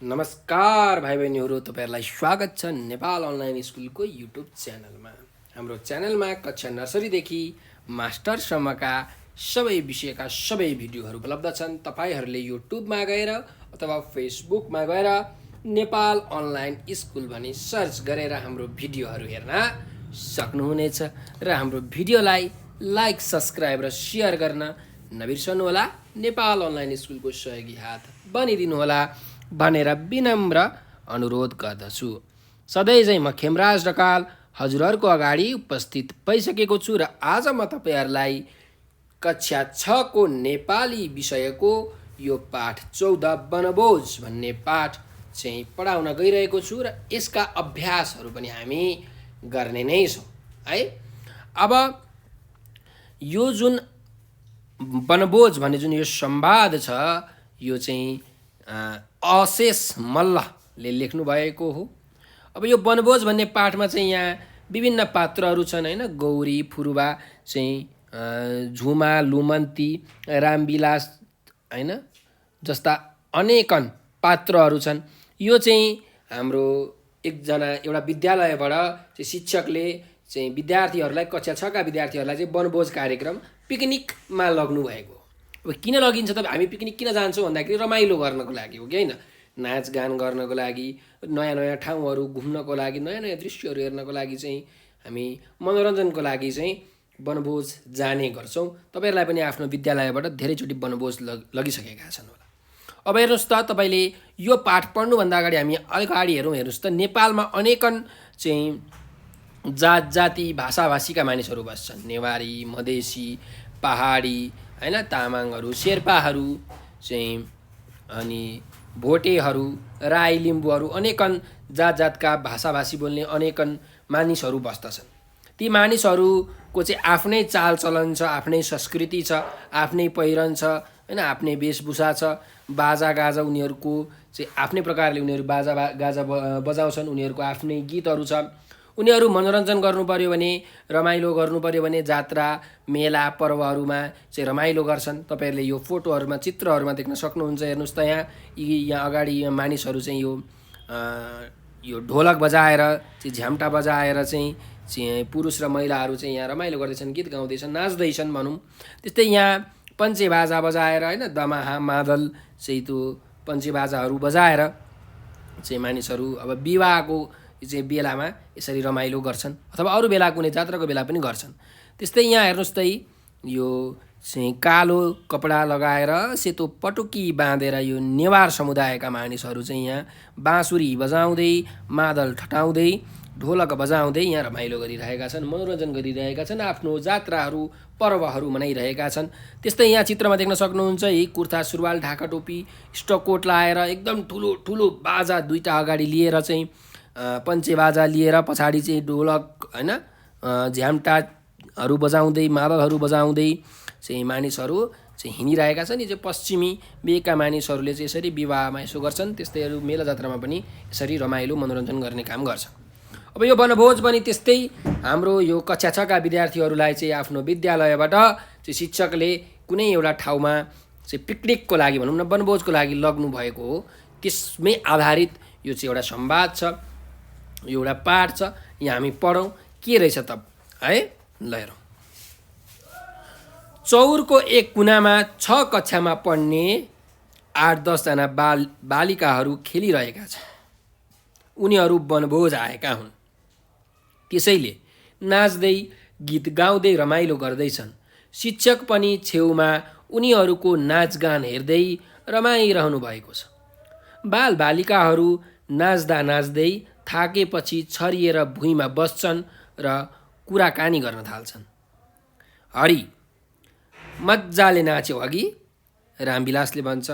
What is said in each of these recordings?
नमस्कार भाइ बहिनीहरू, तपाईँहरूलाई स्वागत छ नेपाल अनलाइन स्कुलको युट्युब च्यानलमा। हाम्रो च्यानलमा कक्षा नर्सरीदेखि मास्टरसम्मका सबै विषयका सबै भिडियोहरू उपलब्ध छन्। तपाईँहरूले युट्युबमा गएर अथवा फेसबुकमा गएर नेपाल अनलाइन स्कुल भनी सर्च गरेर हाम्रो भिडियोहरू हेर्न सक्नुहुनेछ र हाम्रो भिडियोलाई लाइक, सब्सक्राइब र सेयर गर्न नबिर्सनुहोला। नेपाल अनलाइन स्कुलको सहयोगी हात बनिदिनुहोला भनेर विनम्र अनुरोध गर्दछु। सधैँ चाहिँ म खेमराज ढकाल हजुरहरूको अगाडि उपस्थित भइसकेको छु र आज म तपाईँहरूलाई कक्षा 6 को नेपाली विषयको यो पाठ 14 वनभोज भन्ने पाठ चाहिँ पढाउन गइरहेको छु र यसका अभ्यासहरू पनि हामी गर्ने नै छौँ है। अब यो जुन वनभोज भन्ने जुन यो संवाद छ, यो चाहिँ अशेष मल्लले लेख्नु भएको हो। अब यो वनभोज भन्ने पाठमा चाहिँ यहाँ विभिन्न पात्रहरू छन् हैन। गौरी, फुरुबा चाहिँ झुमा, लुमन्ती, रामविलास हैन जस्ता अनेकन पात्रहरू छन्। यो चाहिँ हाम्रो एउटा विद्यालयबाट चाहिँ शिक्षकले चाहिँ विद्यार्थीहरूलाई कक्षा 6 का विद्यार्थीहरूलाई चाहिँ वनभोज कार्यक्रम पिकनिकमा लग्नु भएको। अब किन लगिन्छ त? हामी पिकनिक किन जान्छौँ भन्दाखेरि रमाइलो गर्नको लागि हो कि होइन, नाचगान गर्नको लागि, नयाँ नयाँ ठाउँहरू घुम्नको लागि, नयाँ नयाँ दृश्यहरू हेर्नको लागि चाहिँ हामी मनोरञ्जनको लागि चाहिँ वनभोज जाने गर्छौँ। तपाईँहरूलाई पनि आफ्नो विद्यालयबाट धेरैचोटि वनभोज लगिसकेका छन् होला। अब हेर्नुहोस् त, तपाईँले यो पाठ पढ्नुभन्दा अगाडि हामी अगाडि हेर्नुहोस् त, नेपालमा अनेकन चाहिँ जात जाति भाषाभाषीका मानिसहरू बस्छन्। नेवारी, मधेसी, पहाडी हैन, तामाङहरू, शेर्पाहरू चाहिँ अनि भोटेहरू, राई, लिम्बूहरू, अनेकन जात जातका भाषाभाषी बोल्ने अनेकन मानिसहरू बस्दछन्। ती मानिसहरूको चाहिँ आफ्नै चालचलन छ, आफ्नै संस्कृति छ, आफ्नै पहिरन छ हैन, आफ्नै वेशभूषा छ, बाजागाजा उनीहरूको चाहिँ आफ्नै प्रकारले उनीहरू बाजागाजा बजाउँछन्। उनीहरूको आफ्नै गीतहरू छ। उनीहरू मनोरञ्जन गर्नु पर्यो भने, रमाइलो गर्नु पर्यो भने जात्रा, मेला, पर्वहरूमा चाहिँ रमाइलो गर्छन्। तपाईँहरूले यो फोटोहरूमा, चित्रहरूमा देख्न सक्नुहुन्छ। हेर्नुहोस् त, यहाँ अगाडि यहाँ मानिसहरू चाहिँ यो ढोलक बजाएर चाहिँ झ्याम्टा बजाएर चाहिँ पुरुष र महिलाहरू चाहिँ यहाँ रमाइलो गर्दैछन्, गीत गाउँदैछन्, नाच्दैछन् भनौँ। त्यस्तै यहाँ पञ्चे बाजा बजाएर हैन, दमाहा, मादल चाहिँ त्यो पञ्चे बाजाहरू बजाएर चाहिँ मानिसहरू अब विवाहको चाहिँ बेलामा यसरी रमाइलो गर्छन्, अथवा अरू बेला कुनै जात्राको बेला पनि गर्छन्। त्यस्तै यहाँ हेर्नुहोस् त, यो चाहिँ कालो कपडा लगाएर सेतो पटुकी बाँधेर यो नेवार समुदायका मानिसहरू चाहिँ यहाँ बाँसुरी बजाउँदै, मादल ठटाउँदै, ढोलक बजाउँदै यहाँ रमाइलो गरिरहेका छन्, मनोरञ्जन गरिरहेका छन्, आफ्नो जात्राहरू, पर्वहरू मनाइरहेका छन्। त्यस्तै यहाँ चित्रमा देख्न सक्नुहुन्छ, यी कुर्ता सुरुवाल, ढाका टोपी, स्टकोट लाएर एकदम ठुलो ठुलो बाजा दुईवटा अगाडि लिएर चाहिँ पञ्चे बाजा लिएर पछाडि चाहिँ ढोलक हैन, झ्याम्टाहरू बजाउँदै, मादलहरू बजाउँदै चाहिँ मानिसहरू चाहिँ हिँडिरहेका छन्। यो चाहिँ पश्चिमी बेका मानिसहरूले चाहिँ यसरी विवाहमा यसो गर्छन्। त्यस्तैहरू मेला जात्रामा पनि यसरी रमाइलो मनोरञ्जन गर्ने काम गर्छन्। अब यो वनभोज पनि त्यस्तै हाम्रो यो कक्षा 6 का विद्यार्थीहरूलाई चाहिँ आफ्नो विद्यालयबाट चाहिँ शिक्षकले कुनै एउटा ठाउँमा चाहिँ पिकनिकको लागि भनौँ न, वनभोजको लागि लग्नु भएको हो। त्यसमै आधारित यो चाहिँ एउटा संवाद छ, यो एउटा पाठ छ। यहाँ हामी पढौँ के रहेछ त है। ल हेरौँ। चौरको एक कुनामा 6 कक्षामा पढ्ने 8-10 जना बालिकाहरू खेलिरहेका छन्। उनीहरू वनभोज आएका हुन्, त्यसैले नाच्दै गीत गाउँदै रमाइलो गर्दैछन्। शिक्षक पनि छेउमा उनीहरूको नाचगान हेर्दै रमाइरहनु भएको छ। बालबालिकाहरू नाच्दा नाच्दै थाकेपछि छरिएर भुइँमा बस्छन् र कुराकानी गर्न थाल्छन्। हरि मजाले नाच्यो अघि, रामविलासले भन्छ।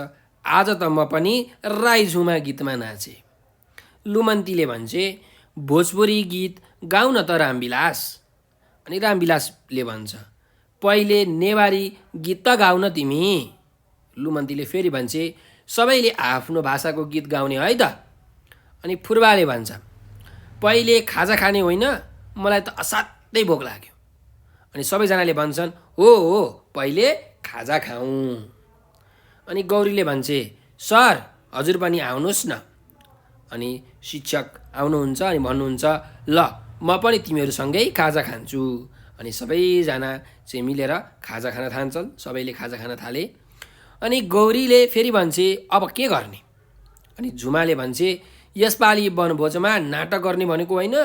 आज त म पनि राई झुमा गीतमा नाचेँ। लुमन्तीले भन्छे, भोजपुरी गीत गाउन त रामविलास। अनि रामविलासले भन्छ, पहिले नेवारी गीत त गाउन तिमी। लुमन्तीले फेरि भन्छे, सबैले आफ्नो भाषाको गीत गाउने है त। अनि फुर्बाले भन्छ, पहिले खाजा खाने होइन, मलाई त असाध्यै भोक लाग्यो। अनि सबैजनाले भन्छन्, हो पहिले खाजा खाउँ। अनि गौरीले भन्छे, सर हजुर पनि आउनुहोस् न। अनि शिक्षक आउनुहुन्छ अनि भन्नुहुन्छ ल म पनि तिमीहरूसँगै खाजा खान्छु। अनि सबैजना चाहिँ मिलेर खाजा खान थाल्छन्। सबैले खाजा खान थाले। अनि गौरीले फेरि भन्छे अब के गर्ने? अनि झुमाले भन्छे यसपालि वनभोजमा नाटक गर्ने भनेको होइन?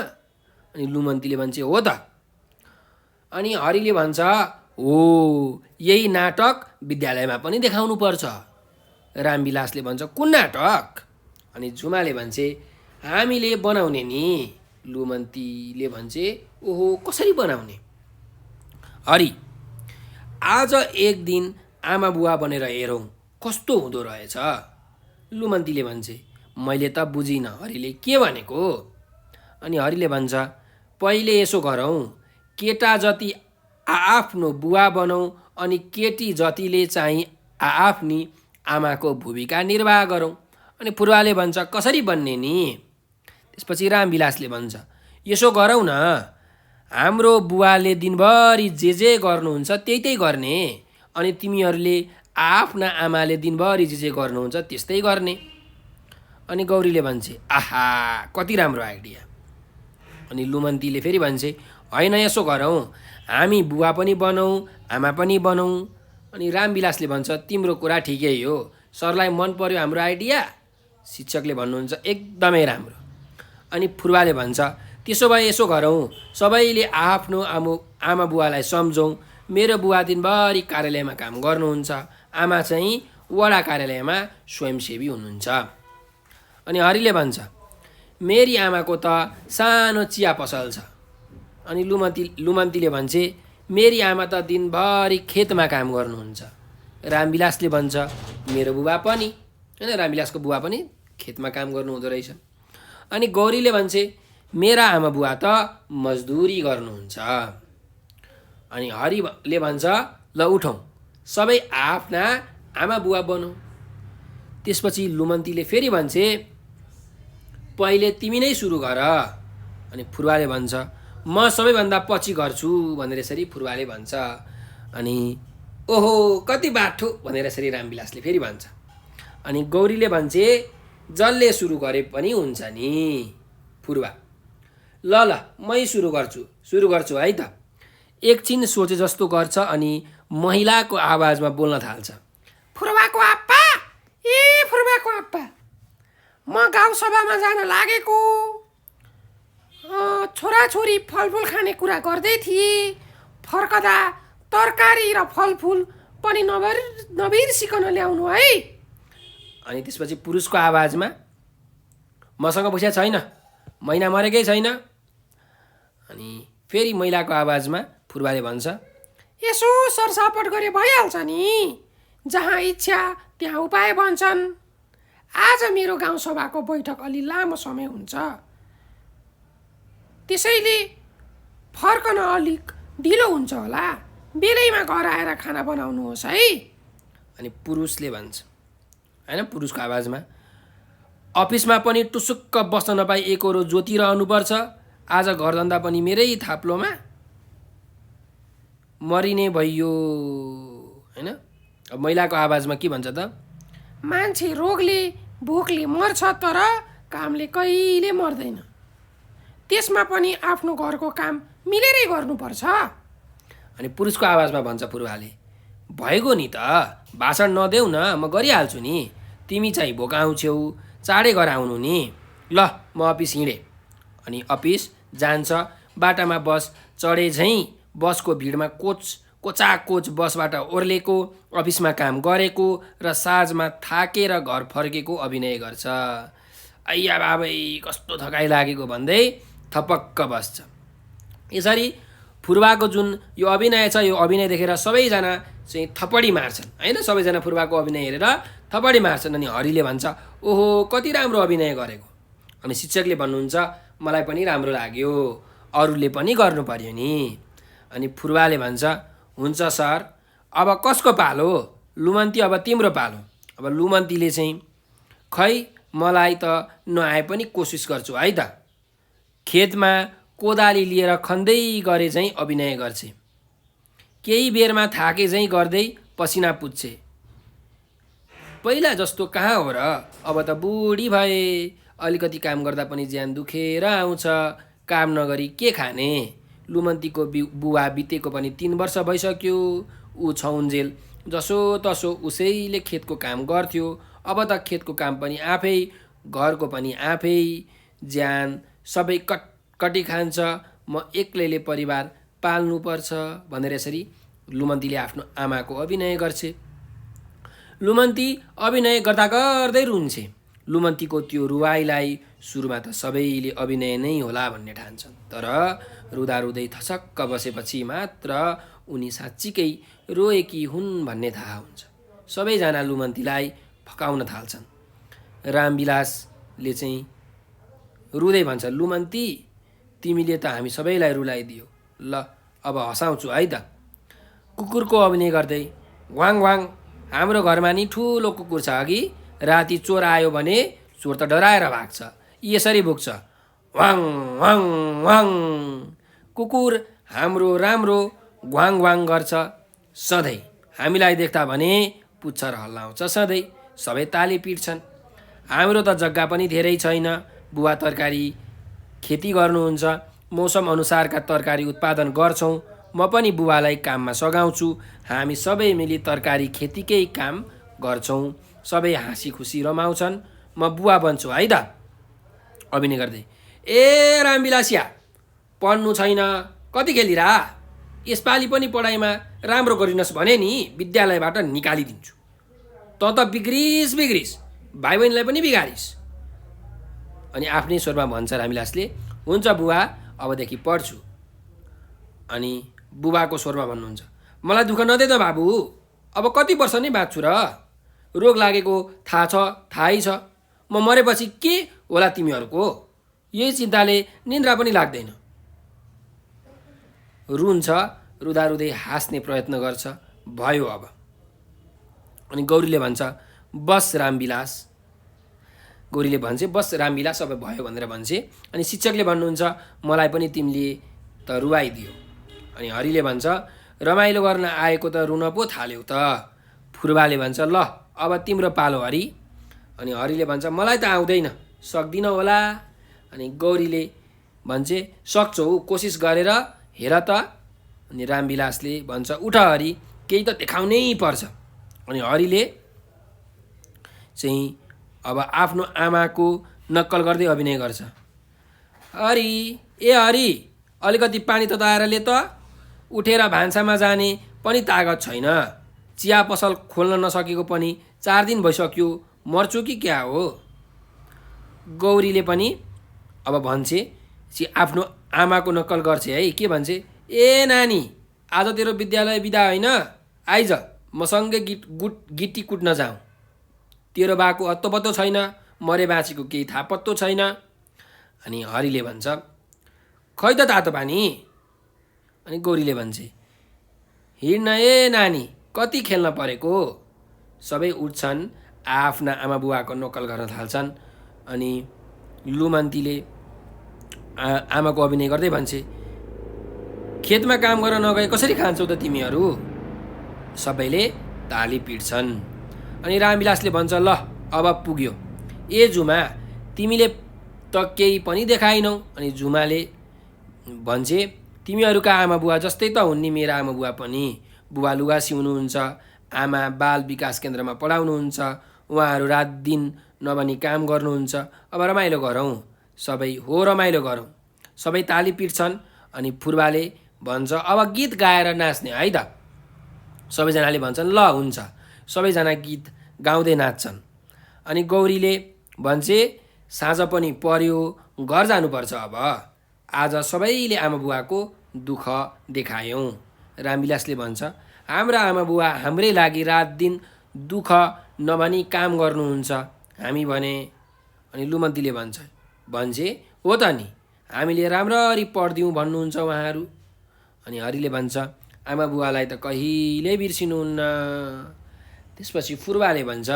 अनि लुमन्तीले भन्छे हो त। अनि हरिले भन्छ हो यही नाटक विद्यालयमा पनि देखाउनु पर्छ। रामविलासले भन्छ कुन नाटक? अनि झुमाले भन्छे हामीले बनाउने नि। लुमन्तीले भन्छे ओहो कसरी बनाउने? हरि आज एक दिन आमा बुवा बनेर हेरौँ कस्तो हुँदो रहेछ। लुमन्तीले भन्छे मैले त बुझिनँ हरिले के भनेको? अनि हरिले भन्छ पहिले यसो गरौँ, केटा जति आआफ्नो बुवा बनौँ अनि केटी जतिले चाहिँ आआफ्नी आमाको भूमिका निर्वाह गरौँ। अनि फुर्वाले भन्छ कसरी बन्ने नि? त्यसपछि रामविलासले भन्छ यसो गरौँ न, हाम्रो बुवाले दिनभरि जे गर्नुहुन्छ त्यही गर्ने अनि तिमीहरूले आफ्ना आमाले दिनभरि जे गर्नुहुन्छ त्यस्तै गर्ने। अनि गौरीले भन्छे आहा कति राम्रो आइडिया। अनि लुमन्तीले फेरि भन्छे होइन यसो गरौँ, हामी बुवा पनि बनौँ आमा पनि बनौँ। अनि रामविलासले भन्छ तिम्रो कुरा ठिकै हो, सरलाई मन पर्यो हाम्रो आइडिया। शिक्षकले भन्नुहुन्छ एकदमै राम्रो। अनि फुर्वाले भन्छ त्यसो भए यसो गरौँ, सबैले आफ्नो आमा बुवालाई सम्झौँ। मेरो बुवा दिनभरि कार्यालयमा काम गर्नुहुन्छ, आमा चाहिँ वडा कार्यालयमा स्वयंसेवी हुनुहुन्छ। अनि हरिले भन्छ मेरी आमाको त सानो चिया पसल छ। अनि लुमन्तीले भन्छे मेरी आमा त दिनभरि खेतमा काम गर्नुहुन्छ। रामविलासले भन्छ मेरो बुबा पनि, होइन रामविलासको बुवा पनि खेतमा काम गर्नुहुँदो रहेछ। अनि गौरीले भन्छे मेरा आमा बुवा त मजदुरी गर्नुहुन्छ। अनि हरिले भन्छ ल उठौँ सबै आफ्ना आमा बुवा बनौँ। त्यसपछि लुमन्तीले फेरि भन्छे पहिले तिमी नै सुरु गर। अनि फुर्वाले भन्छ म सबैभन्दा पछि गर्छु भनेर यसरी फुर्वाले भन्छ। अनि ओहो कति बाठो भनेर यसरी रामविलासले फेरि भन्छ। अनि गौरीले भन्छे जसले सुरु गरे पनि हुन्छ नि। फुर्वा ल मै सुरु गर्छु है त। एकछिन सोचे जस्तो गर्छ अनि महिलाको आवाजमा बोल्न थाल्छ फुर्वाको आप्पा, ए फुर्वाको आप्पा, म गाउँसभामा जान लागेको। छोराछोरी फलफुल खाने कुरा गर्दै थिए, फर्कदा तरकारी र फलफुल पनि नबिर्सिकन ल्याउनु है। अनि त्यसपछि पुरुषको आवाजमा मसँग पैसा छैन, महिना मरेकै छैन। अनि फेरि महिलाको आवाजमा फुर्वाले भन्छ यसो सरसापट गरे भइहाल्छ नि, जहाँ इच्छा त्यहाँ उपाय भन्छन्। आज मेरो गाउँसभाको बैठक अलि लामो समय हुन्छ, त्यसैले फर्कन अलिक ढिलो हुन्छ होला, बेलैमा घर आएर खाना बनाउनुहोस् है। अनि पुरुषले भन्छ, होइन पुरुषको आवाजमा अफिसमा पनि टुसुक्क बस्न नपाई एकरो जोतिरहनुपर्छ, आज घरधन्दा पनि मेरै थाप्लोमा मरिने भइयो, होइन। अब महिलाको आवाजमा के भन्छ त मान्छे रोगले भोकले मर्छ तर कामले कहिले मर्दैन, त्यसमा पनि आफ्नो घरको काम मिलेरै गर्नुपर्छ। अनि पुरुषको आवाजमा भन्छ फुर्वाले भएको नि त, भाषण नदेऊ न, म गरिहाल्छु नि, तिमी चाहिँ भोक आउँछौ, चाँडै घर आउनु नि। ल म अफिस हिँडेँ। अनि अफिस जान्छ, बाटामा बस चढे झैँ बसको भिडमा कोचाकोच बसबाट ओर्लेको, अफिसमा काम गरेको र साँझमा थाकेर घर फर्केको अभिनय गर्छ। आइया बाबै कस्तो थकाइ लागेको भन्दै थपक्क बस्छ। यसरी फुर्वाको जुन यो अभिनय छ, यो अभिनय देखेर सबैजना चाहिँ थपडी मार्छन्, होइन। सबैजना फुर्वाको अभिनय हेरेर थपडी मार्छन्। अनि हरिले भन्छ ओहो कति राम्रो अभिनय गरेको। अनि शिक्षकले भन्नुहुन्छ मलाई पनि राम्रो लाग्यो, अरूले पनि गर्नु पर्यो नि। अनि फुर्वाले भन्छ हुन्छ सर, अब कसको पालो? लुमन्ती अब तिम्रो पालो। अब लुमन्तीले चाहिँ खै मलाई त नआए पनि कोसिस गर्छु है त। खेतमा कोदाली लिएर खन्दै गरे चाहिँ अभिनय गर्छे, केही बेरमा थाके चाहिँ गर्दै पसिना पुज्छे। पहिला जस्तो कहाँ हो र, अब त बुढी भए, अलिकति काम गर्दा पनि ज्यान दुखेर आउँछ, काम नगरी के खाने। लुमन्तीको बुवा बितेको पनि 3 वर्ष भइसक्यो। ऊ छौन्जेल जसो तसो उसैले खेतको काम गर्थ्यो। अब त खेतको काम पनि आफै, घरको पनि आफै, ज्यान सबै कटी खान्छ। म एक्लैले परिवार पाल्नुपर्छ भनेर यसरी लुमन्तीले आफ्नो आमाको अभिनय गर्छे। लुमन्ती अभिनय गर्दा गर्दै रुन्छे। लुमन्तीको त्यो रुवाईलाई सुरुमा त सबैले अभिनय नै होला भन्ने ठान्छन्, तर रुँदा रुँदै थसक्क बसेपछि मात्र उनी साँच्चीकै रोएकी हुन् भन्ने थाहा हुन्छ। सबैजना लुमन्तीलाई फकाउन थाल्छन्। रामविलासले चाहिँ रुँदै भन्छ, लुमन्ती तिमीले त हामी सबैलाई रुलाइदियो, ल अब हँसाउँछु है त। कुकुरको अभिनय गर्दै, वाङ वाङ, हाम्रो घरमा नि ठुलो कुकुर छ अघि, राति चोर आयो भने चोर त डराएर भाग्छ, यसरी भुक्छ, वाङ वाङ वाङ। कुकुर हाम्रो राम्रो ग्वाङ ग्वाङ गर्छ सधैँ, हामीलाई देख्दा भने पुच्छर हल्लाउँछ सधैँ, सबै ताली पिट्छन्। हाम्रो त जग्गा पनि धेरै छैन, बुवा तरकारी खेती गर्नुहुन्छ, मौसम अनुसारका तरकारी उत्पादन गर्छौँ। म पनि बुवालाई काममा सघाउँछु, हामी सबै मिली तरकारी खेतीकै काम गर्छौँ। सबै हाँसी खुसी रमाउँछन्। म बुवा बन्छु है त। अभिनय गर्दै, ए रामविलासिया, पढ्नु छैन, कति खेलिरा? यसपालि पनि पढाइमा राम्रो गरिनस् भने नि विद्यालयबाट निकालिदिन्छु। त बिग्रिस बिग्रिस, भाइ बहिनीलाई पनि बिगारिस्। अनि आफ्नै स्वरमा भन्छ रामविलासले, हुन्छ बुवा, अबदेखि पढ्छु। अनि बुबाको स्वरमा भन्नुहुन्छ, मलाई दुःख नदे त बाबु, अब कति वर्ष नै बाँच्छु र? रोग लागेको थाहै छ। म मरेपछि के होला तिमीहरूको? यही चिन्ताले निन्द्रा पनि लाग्दैन। रुन्छ, रुँदा रुँदै हाँस्ने प्रयत्न गर्छ। भयो अब। अनि गौरीले भन्छ, बस रामविलास। गौरीले भन्छ, बस रामविलास, अब भयो भनेर भन्छे। अनि शिक्षकले भन्नुहुन्छ, मलाई पनि तिमीले त रुवाइदियो। अनि हरिले भन्छ, रमाइलो गर्न आएको त रुन पो थाल्यौ त। फुर्बाले भन्छ, ल अब तिम्रो पालो हरि। अनि हरिले भन्छ, मलाई त आउँदैन, सक्दिनँ होला। अनि गौरीले भन्छे, सक्छौ, कोसिस गरेर हेर त। अनि रामविलासले भन्छ, उठ हरि, केही त देखाउनै पर्छ। अनि हरिले चाहिँ अब आफ्नो आमाको नक्कल गर्दै अभिनय गर्छ। हरि, ए हरि, अलिकति पानी तताएर ले त। उठेर भान्सामा जाने पनि तागत छैन। चिया पसल खोल्न नसकेको पनि 4 दिन भइसक्यो, मर्छु कि क्या हो? गौरीले पनि अब भन्छे, आफ्नो आमाको नक्कल गर्छ है। के भन्छे, ए नानी, आज तेरो विद्यालय बिदा होइन, आइज मसँगै गिट्टी कुट्न जाउँ। तेरो बाको अत्तो पत्तो छैन, मरे बाँचेको केही थाहा पत्तो छैन। अनि हरिले भन्छ, खै त तातो पानी। अनि गौरीले भन्छे, हिँड्न ए नानी, कति खेल्न परेको। सबै उठ्छन्, आफ्ना आमा बुवाको नक्कल गर्न थाल्छन्। अनि लुमन्तीले आमाको अभिनय गर्दै भन्छे, खेतमा काम गर्न नगए कसरी खान्छौ त तिमीहरू? सबैले ताली पिट्छन्। अनि रामविलासले भन्छ, ल अब पुग्यो। ए जुमा, तिमीले त केही पनि देखाइनौ। अनि जुमाले भन्छे, तिमीहरूका आमा बुवा जस्तै त हुन् नि मेरा आमा बुवा पनि। बुवा लुगा सिउनुहुन्छ, आमा बाल विकास केन्द्रमा पढाउनुहुन्छ, उहाँहरू रात दिन नभनी काम गर्नुहुन्छ। अब रमाइलो गरौँ, सबै हो रमाइलो गरौँ। सबै ताली पिट्छन्। अनि फुर्बाले भन्छ, अब गीत गाएर नाच्ने है त। सबैजनाले भन्छन्, ल हुन्छ। सबैजना गीत गाउँदै नाच्छन्। अनि गौरीले भन्छे, साँझ पनि पर्यो, घर जानुपर्छ अब। आज सबैले आमा बुवाको दुःख देखायौँ। रामविलासले भन्छ, हाम्रा आमा बुवा हाम्रै लागि रात दिन दुःख नभनी काम गर्नुहुन्छ, हामी भने। अनि लुमन्तीले भन्छे, हो त नि, हामीले राम्ररी पढ्दिउँ भन्नुहुन्छ उहाँहरू। अनि हरिले भन्छ, आमा बुवालाई त कहिल्यै बिर्सिनुहुन्न। त्यसपछि फुर्बाले भन्छ,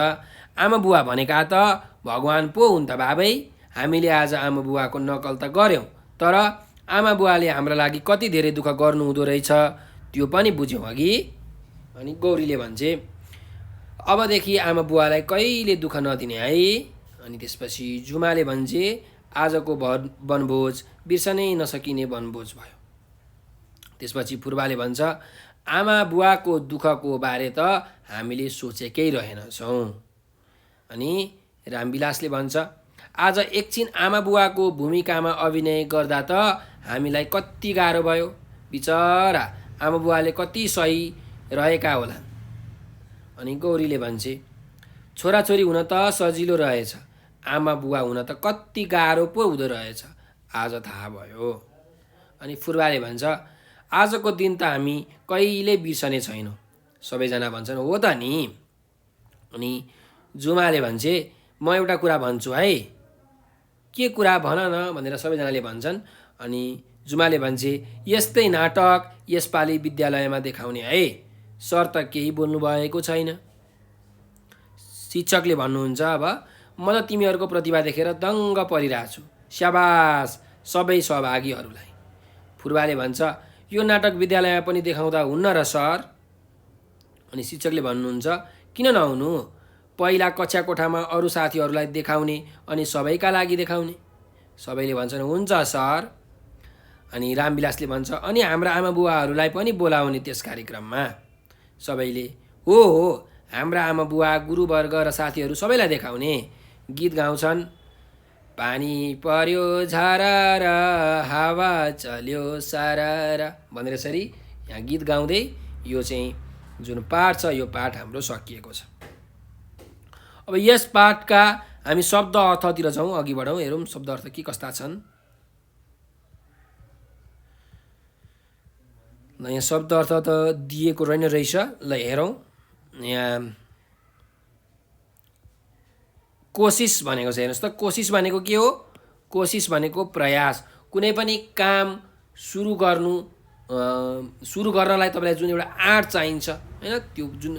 आमा बुवा भनेका त भगवान् पो हुन् त बाबै। हामीले आज आमा बुवाको नक्कल त गऱ्यौँ, तर आमा बुवाले हाम्रा लागि कति धेरै दुःख गर्नु हुँदो रहेछ त्यो पनि बुझ्यौँ अघि। अनि गौरीले भन्छे, अबदेखि आमा बुवालाई कहिले दुःख नदिने है। अनि त्यसपछि जुमाले भन्छे आजको वनभोज बिर्सनै नसकिने वनभोज भयो। त्यसपछि फुर्बाले भन्छ आमा बुवाको दुःखको बारे त हामीले सोचेकै रहेनछौँ। अनि रामविलासले भन्छ आज एकछिन आमा बुवाको भूमिकामा अभिनय गर्दा त हामीलाई कति गाह्रो भयो। बिचरा आमा बुवाले कति सही रहेका होलान्। अनि गौरीले भन्छे छोराछोरी हुन त सजिलो रहेछ, आमा बुवा हुन त कति गाह्रो पो हुँदो रहेछ, आज थाहा भयो। अनि फुर्बाले भन्छ आजको दिन त हामी कहिले बिर्सने छैनौँ। सबैजना भन्छन् हो त नि। अनि जुमाले भन्छे म एउटा कुरा भन्छु है। के कुरा भन न भनेर सबैजनाले भन्छन्। अनि जुमाले भन्छे यस्तै नाटक यसपालि विद्यालयमा देखाउने है। सर त केही बोल्नु भएको छैन। शिक्षकले भन्नुहुन्छ अब म त तिमीहरूको प्रतिभा देखेर दङ्ग परिरहेको छु, स्याबास सबै सहभागीहरूलाई। फुर्बाले भन्छ यो नाटक विद्यालयमा पनि देखाउँदा हुन्न र सर। अनि शिक्षकले भन्नुहुन्छ किन नहुनु, पहिला कक्षा कोठामा अरू साथीहरूलाई देखाउने अनि सबैका लागि देखाउने। सबैले भन्छन् हुन्छ सर। अनि रामविलासले भन्छ अनि हाम्रा आमा बुवाहरूलाई पनि बोलाउने त्यस कार्यक्रममा। सबैले हो हाम्रा आमा बुवा गुरुवर्ग र साथीहरू सबैलाई देखाउने। गीत गाउँछन् पानी पर्यो झारार हावा चल्यो सारार भनेर यसरी यहाँ गीत गाउँदै यो चाहिँ जुन पाठ छ यो पाठ हाम्रो सकिएको छ। अब यस पाठका हामी शब्द अर्थतिर जाउँ, अघि बढौँ, हेरौँ शब्द अर्थ के कस्ता छन्। ल यहाँ शब्द अर्थ त दिएको रहेछ। ल हेरौँ यहाँ कोसिस भनेको छ। हेर्नुहोस् त कोसिस भनेको के हो। कोसिस भनेको प्रयास। कुनै पनि काम सुरु गर्नलाई तपाईँलाई जुन एउटा आँट चाहिन्छ होइन, त्यो जुन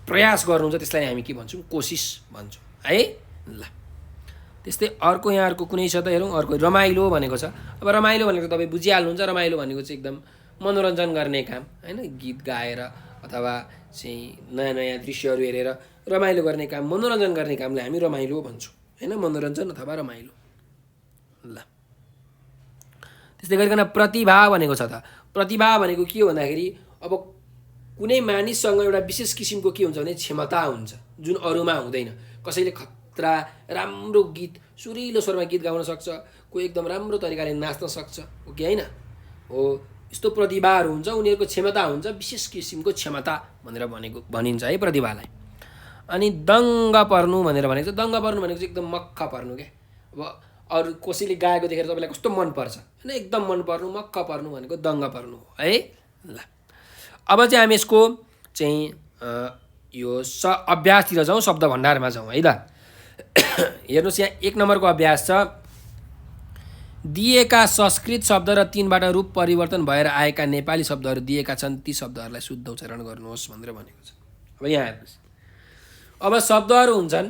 प्रयास गर्नुहुन्छ त्यसलाई हामी के भन्छौँ कोसिस भन्छौँ है। ल त्यस्तै अर्को यहाँ अर्को कुनै छ त हेरौँ। अर्को रमाइलो भनेको छ। अब रमाइलो भनेको तपाईँ बुझिहाल्नुहुन्छ। रमाइलो भनेको चाहिँ एकदम मनोरञ्जन गर्ने काम होइन, गीत गाएर अथवा चाहिँ नयाँ नयाँ दृश्यहरू हेरेर रमाइलो गर्ने काम, मनोरञ्जन गर्ने कामलाई हामी रमाइलो भन्छौँ होइन, मनोरञ्जन अथवा रमाइलो। ल त्यस्तै गरिकन प्रतिभा भनेको छ त। प्रतिभा भनेको के हो भन्दाखेरि अब कुनै मानिससँग एउटा विशेष किसिमको के हुन्छ भने क्षमता हुन्छ जुन अरूमा हुँदैन। कसैले खतरा राम्रो गीत सुरिलो स्वरमा गीत गाउन सक्छ, कोही एकदम राम्रो तरिकाले नाच्न सक्छ, हो कि होइन हो। यस्तो प्रतिभाहरू हुन्छ, उनीहरूको क्षमता हुन्छ, विशेष किसिमको क्षमता भनेर भनिन्छ है प्रतिभालाई। अनि दङ्ग पर्नु भनेर भनेको छ। दङ्ग पर्नु भनेको चाहिँ एकदम मक्ख पर्नु क्या। अब अरू कसैले गाएको देखेर तपाईँलाई कस्तो मनपर्छ होइन, एकदम मन पर्नु, मक्ख पर्नु भनेको दङ्ग पर्नु हो है। ल अब चाहिँ हामी यसको चाहिँ यो अभ्यासतिर जाउँ, शब्द भण्डारमा जाउँ है। ल हेर्नुहोस् यहाँ 1 नम्बरको अभ्यास छ। दिएका संस्कृत शब्द र तिनबाट रूप परिवर्तन भएर आएका नेपाली शब्दहरू दिएका छन्, ती शब्दहरूलाई शुद्ध उच्चारण गर्नुहोस् भनेर भनेको छ। अब यहाँ हेर्नुहोस्, अब शब्दहरू हुन्छन्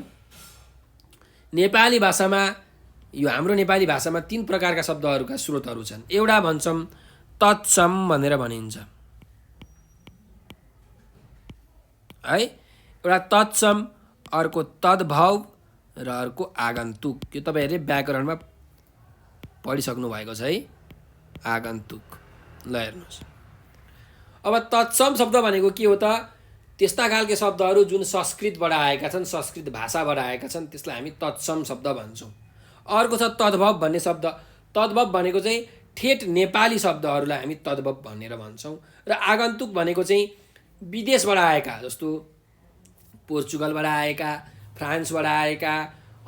नेपाली भाषामा। यो हाम्रो नेपाली भाषामा 3 प्रकारका शब्दहरूका स्रोतहरू छन्। एउटा भन्छौँ तत्सम भनेर भनिन्छ है, एउटा तत्सम, अर्को तद्भव र अर्को आगन्तुक। यो तपाईँहरूले व्याकरणमा पढिसक्नु भएको छ है, आगन्तुक। ल हेर्नुहोस् अब तत्सम शब्द भनेको के हो त, त्यस्ता खालके शब्दहरू जुन संस्कृतबाट आएका छन्, संस्कृत भाषाबाट आएका छन्, त्यसलाई हामी तत्सम शब्द भन्छौँ। अर्को छ तद्भव भन्ने शब्द। तद्भव भनेको चाहिँ ठेट नेपाली शब्दहरूलाई हामी तद्भव भनेर भन्छौँ। र आगन्तुक भनेको चाहिँ विदेशबाट आएका, जस्तो पोर्चुगलबाट आएका, फ्रान्सबाट आएका,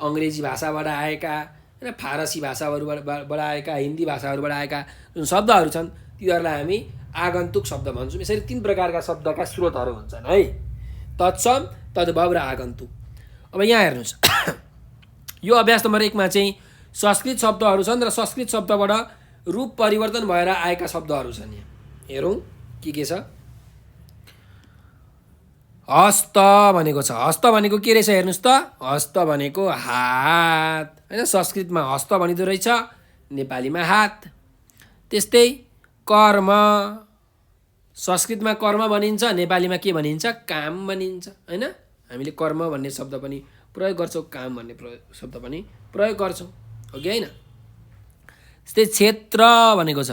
अङ्ग्रेजी भाषाबाट आएका होइन, फारसी भाषाहरूबाट आएका, हिन्दी भाषाहरूबाट आएका जुन शब्दहरू छन् तिनीहरूलाई हामी आगन्तुक शब्द भन्छौँ। यसरी 3 प्रकारका शब्दका स्रोतहरू हुन्छन् है, तत्सम, तद्भव र आगन्तुक। अब यहाँ हेर्नुहोस् यो अभ्यास नम्बर 1 मा चाहिँ संस्कृत शब्दहरू छन् र संस्कृत शब्दबाट रूप परिवर्तन भएर आएका शब्दहरू छन्। यहाँ हेरौँ के छ। हस्त भनेको छ। हस्त भनेको के रहेछ हेर्नुहोस् त। हस्त भनेको हात होइन, संस्कृतमा हस्त भनिँदो रहेछ, नेपालीमा हात। त्यस्तै कर्म, संस्कृतमा कर्म भनिन्छ, नेपालीमा के भनिन्छ काम भनिन्छ होइन। हामीले कर्म भन्ने शब्द पनि प्रयोग गर्छौँ, काम भन्ने शब्द पनि प्रयोग गर्छौँ, हो कि होइन। त्यस्तै क्षेत्र भनेको छ,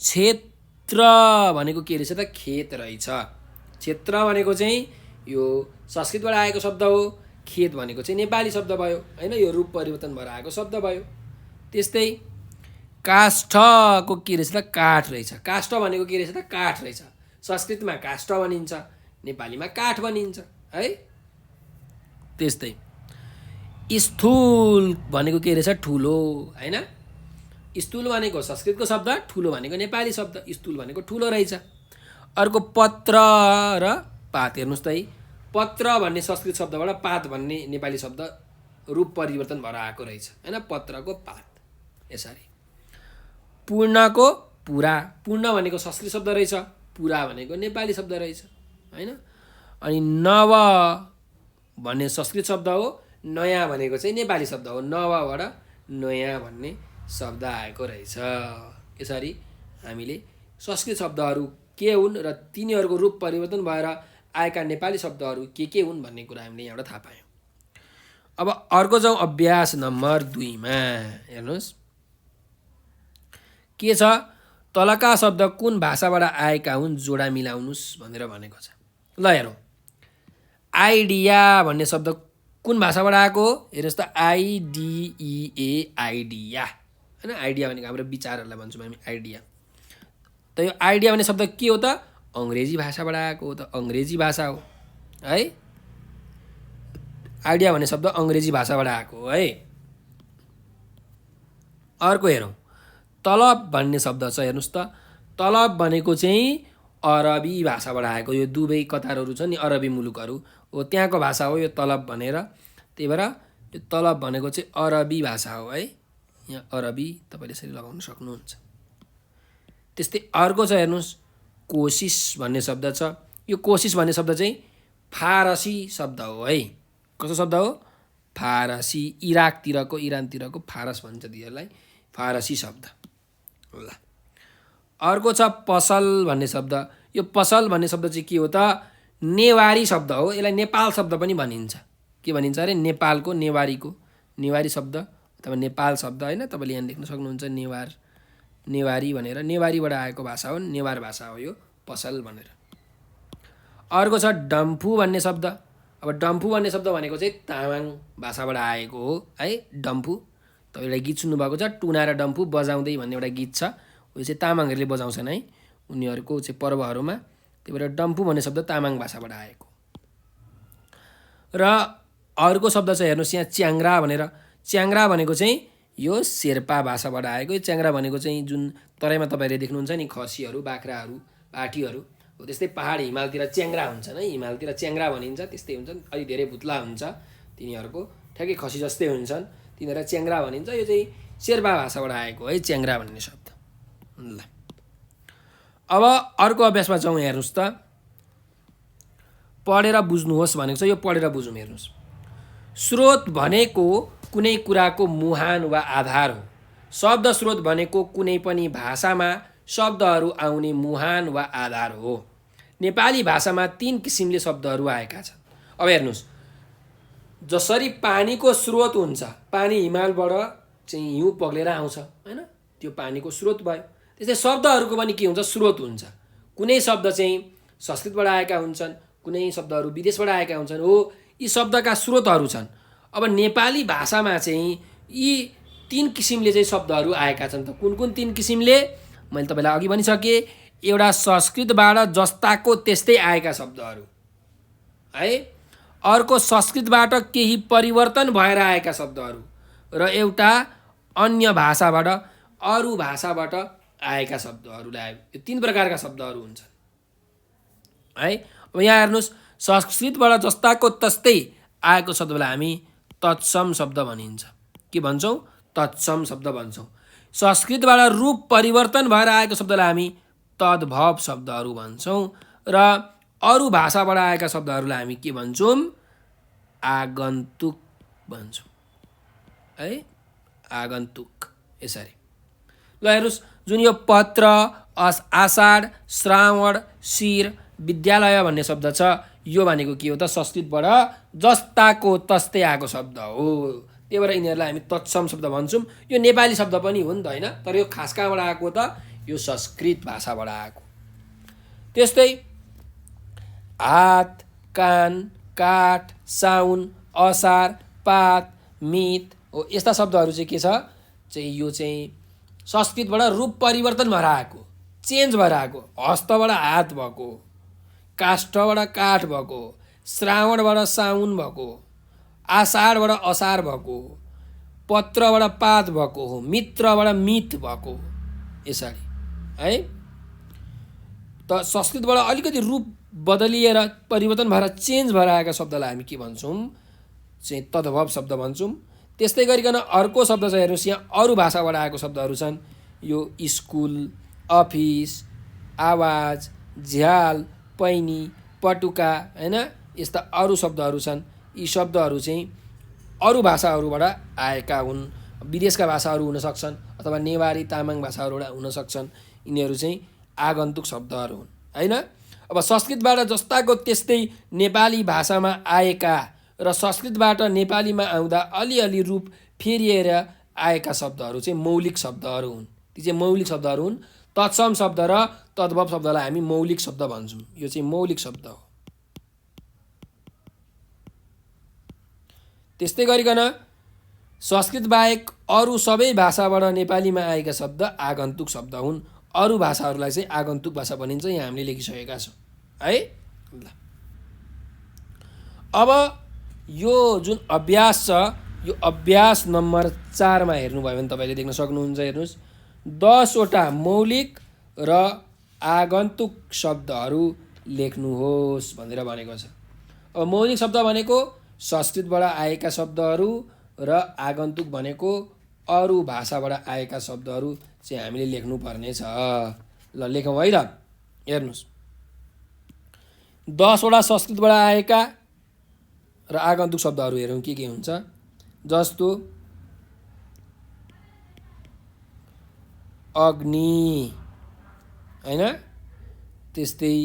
क्षेत्र भनेको के रहेछ त खेत रहेछ। क्षेत्र भनेको चाहिँ यो संस्कृतबाट आएको शब्द हो, खेत भनेको चाहिँ नेपाली शब्द भयो होइन, यो रूप परिवर्तन भएर आएको शब्द भयो। त्यस्तै काष्ठको के रहेछ त काठ रहेछ। काष्ठ भनेको के रहेछ त काठ रहेछ। संस्कृतमा काष्ठ भनिन्छ, नेपालीमा काठ भनिन्छ है। त्यस्तै स्थूल भनेको के रहेछ ठुलो होइन। स्थूल भनेको संस्कृतको शब्द, ठुलो भनेको नेपाली शब्द, स्थूल भनेको ठुलो रहेछ। अर्को पत्र र पात, हेर्नुहोस् त है, पत्र भन्ने संस्कृत शब्दबाट पात भन्ने नेपाली शब्द रूप परिवर्तन भएर आएको रहेछ होइन, पत्रको पात यसरी। पूर्णको पुरा, पूर्ण भनेको संस्कृत शब्द रहेछ, पुरा भनेको नेपाली शब्द रहेछ होइन। अनि नव भन्ने संस्कृत शब्द हो, नयाँ भनेको चाहिँ नेपाली शब्द हो, नवबाट नयाँ भन्ने शब्द आएको रहेछ। यसरी हामीले संस्कृत शब्दहरू के हुन् र तिनीहरूको रूप परिवर्तन भएर आएका नेपाली शब्दहरू के हुन् भन्ने कुरा हामीले यहाँबाट थाहा पायौँ। अब अर्को जाउँ अभ्यास नम्बर 2 मा। हेर्नुहोस् के छ, तलका शब्द कुन भाषाबाट आएका हुन् जोडा मिलाउनुस् भनेर भनेको छ। ल हेरौँ, आइडिया भन्ने शब्द कुन भाषाबाट आएको हो, हेर्नुहोस् त, IDEA, आइडिया होइन। आइडिया भनेको हाम्रो विचारहरूलाई भन्छौँ हामी आइडिया। त यो आइडिया भन्ने शब्द के हो त, अङ्ग्रेजी भाषाबाट आएको हो, त अङ्ग्रेजी भाषा हो है। आइडिया भन्ने शब्द अङ्ग्रेजी भाषाबाट आएको हो है। अर्को हेरौँ, तलब भन्ने शब्द छ, हेर्नुहोस् त, तलब भनेको चाहिँ अरबी भाषाबाट आएको। यो दुबई कतारहरू छ नि अरबी मुलुकहरू हो, त्यहाँको भाषा हो यो तलब भनेर, त्यही भएर यो तलब भनेको चाहिँ अरबी भाषा हो है। यहाँ अरबी तपाईँले यसरी लगाउन सक्नुहुन्छ। त्यस्तै अर्को छ हेर्नुहोस्, कोसिस भन्ने शब्द छ। यो कोसिस भन्ने शब्द चाहिँ फारसी शब्द हो है। कस्तो शब्द हो, फारसी, इराकतिरको, इरानतिरको फारस भन्छ तिनीहरूलाई, फारसी शब्द। ल अर्को छ पसल भन्ने शब्द। यो पसल भन्ने शब्द चाहिँ के हो त, नेवारी शब्द हो, यसलाई नेपाल शब्द पनि भनिन्छ। के भनिन्छ अरे, नेपालको नेवारीको, नेवारी शब्द अथवा नेपाल शब्द होइन। तपाईँले यहाँ लेख्न सक्नुहुन्छ नेवार, नेवारी भनेर, नेवारीबाट आएको भाषा हो, नेवार भाषा हो यो पसल भनेर। अर्को छ डम्फु भन्ने शब्द। अब डम्फु भन्ने शब्द भनेको चाहिँ तामाङ भाषाबाट आएको हो है। डम्फु तपाईँले गीत सुन्नुभएको छ, टुना र डम्फु बजाउँदै भन्ने एउटा गीत छ, यो चाहिँ तामाङहरूले बजाउँछन् है उनीहरूको चाहिँ पर्वहरूमा। त्यही भएर डम्फु भन्ने शब्द तामाङ भाषाबाट आएको। र अर्को शब्द छ हेर्नुहोस् यहाँ च्याङ्ग्रा भनेर। च्याङ्ग्रा भनेको चाहिँ यो शेर्पा भाषाबाट आएको। यो च्याङ्ग्रा भनेको चाहिँ जुन तराईमा तपाईँहरूले देख्नुहुन्छ नि खसीहरू, बाख्राहरू, पाठीहरू हो, त्यस्तै पहाड हिमालतिर च्याङ्ग्रा हुन्छन् है, हिमालतिर च्याङ्ग्रा भनिन्छ। त्यस्तै हुन्छन्, अलि धेरै भुत्ला हुन्छ तिनीहरूको, ठ्याक्कै खसी जस्तै हुन्छन्, तिनीहरूलाई च्याङ्ग्रा भनिन्छ। यो चाहिँ शेर्पा भाषाबाट आएको है च्याङ्ग्रा भन्ने शब्द। ल अब अर्को अभ्यासमा जाउँ, हेर्नुहोस् त, पढेर बुझ्नुहोस् भनेको छ। यो पढेर बुझौँ, हेर्नुहोस्। स्रोत भनेको कुनै कुराको मुहान वा आधार हो। शब्द स्रोत भनेको कुनै पनि भाषामा शब्दहरू आउने मुहान वा आधार हो। नेपाली भाषामा 3 किसिमले शब्दहरू आएका छन्। अब हेर्नुहोस्, जसरी पानीको स्रोत हुन्छ, पानी हिमालबाट चाहिँ हिउँ पग्लेर आउँछ होइन, त्यो पानीको स्रोत भयो। त्यस्तै शब्दहरूको पनि के हुन्छ, स्रोत हुन्छ। कुनै शब्द चाहिँ संस्कृतबाट आएका हुन्छन्, कुनै शब्दहरू विदेशबाट आएका हुन्छन्, हो यी शब्दका स्रोतहरू छन्। अब नेपाली भाषामा चाहिँ यी 3 किसिमले चाहिँ शब्दहरू आएका छन्। त कुन कुन 3 किसिमले, मैले तपाईँलाई अघि भनिसकेँ। एउटा संस्कृतबाट जस्ताको त्यस्तै आएका शब्दहरू है, अर्को संस्कृतबाट केही परिवर्तन भएर आएका शब्दहरू, र एउटा अन्य भाषाबाट, अरू भाषाबाट आएका शब्दहरूलाई, यो 3 प्रकारका शब्दहरू हुन्छन् है। अब यहाँ हेर्नुहोस्, संस्कृतबाट जस्ताको तस्तै आएको शब्दलाई हामी तत्सम शब्द भनिन्छ। के भन्छौँ, तत्सम शब्द भन्छौँ। संस्कृतबाट रूप परिवर्तन भएर आएको शब्दलाई हामी तद्भव शब्दहरू भन्छौँ, र अरू भाषाबाट आएका शब्दहरूलाई हामी के भन्छौँ, आगन्तुक भन्छौँ है, आगन्तुक। यसरी ल हेर्नुहोस्, जुन यो पत्र, आषाढ, श्रावण, शिर, विद्यालय भन्ने शब्द छ, यो भनेको के हो त संस्कृतबाट जस्ताको तस्तै आएको शब्द हो। त्यही भएर यिनीहरूलाई हामी तत्सम शब्द भन्छौँ। यो नेपाली शब्द पनि हो नि त होइन, तर यो खास कहाँबाट आएको त, यो संस्कृत भाषाबाट आएको। त्यस्तै हात, कान, काठ, साउन, असार, पात, मित हो, यस्ता शब्दहरू चाहिँ के छ चाहिँ यो चाहिँ संस्कृतबाट रूप परिवर्तन भएर आएको, चेन्ज भएर आएको। हस्तबाट हात भएको, काष्ठबाट काठ भएको, श्रावणबाट साउन भएको, आषाढबाट असार भएको, पत्रबाट पात भएको हो, मित्रबाट मित भएको, यसरी है। त संस्कृतबाट अलिकति रूप बदलिएर परिवर्तन भएर चेन्ज भएर आएका शब्दलाई हामी के भन्छौँ चाहिँ तद्भव शब्द भन्छौँ। त्यस्तै गरिकन अर्को शब्द छ, हेर्नुहोस् यहाँ अरू भाषाबाट आएको शब्दहरू छन्। यो स्कुल, अफिस, आवाज, झ्याल, पैनी, पटुका होइन, यस्ता अरू शब्दहरू छन्। यी शब्दहरू चाहिँ अरू भाषाहरूबाट आएका हुन्। विदेशका भाषाहरू हुन सक्छन् अथवा नेवारी तामाङ भाषाहरूबाट हुन सक्छन्। यिनीहरू चाहिँ आगन्तुक शब्दहरू हुन् होइन। अब संस्कृतबाट जस्ताको त्यस्तै नेपाली भाषामा आएका र संस्कृतबाट नेपालीमा आउँदा अलिअलि रूप फेरिएर आएका शब्दहरू चाहिँ मौलिक शब्दहरू हुन्। ती चाहिँ मौलिक शब्दहरू हुन्। तत्सम शब्द र तद्भव शब्दलाई हामी मौलिक शब्द भन्छौँ। यो चाहिँ मौलिक शब्द हो। त्यस्तै गरिकन संस्कृत बाहेक अरू सबै भाषाबाट नेपालीमा आएका शब्द आगन्तुक शब्द हुन्। अरू भाषाहरूलाई चाहिँ आगन्तुक भाषा भनिन्छ। यहाँ हामीले लेखिसकेका छौँ है। ल अब यो जुन अभ्यास छ, यो अभ्यास नम्बर 4 मा हेर्नुभयो भने तपाईँले देख्न सक्नुहुन्छ। हेर्नुहोस् 10 वटा मौलिक र आगन्तुक शब्दहरू लेख्नुहोस् भनेर भनेको छ। अब मौलिक शब्द भनेको संस्कृतबाट आएका शब्दहरू र आगन्तुक भनेको अरू भाषाबाट आएका शब्दहरू चाहिँ हामीले लेख्नुपर्ने छ। ल लेखौँ है त। हेर्नुहोस् 10 वटा संस्कृतबाट आएका र आगन्तुक शब्दहरू हेरौँ के हुन्छ। जस्तो अग्नि होइन, त्यस्तै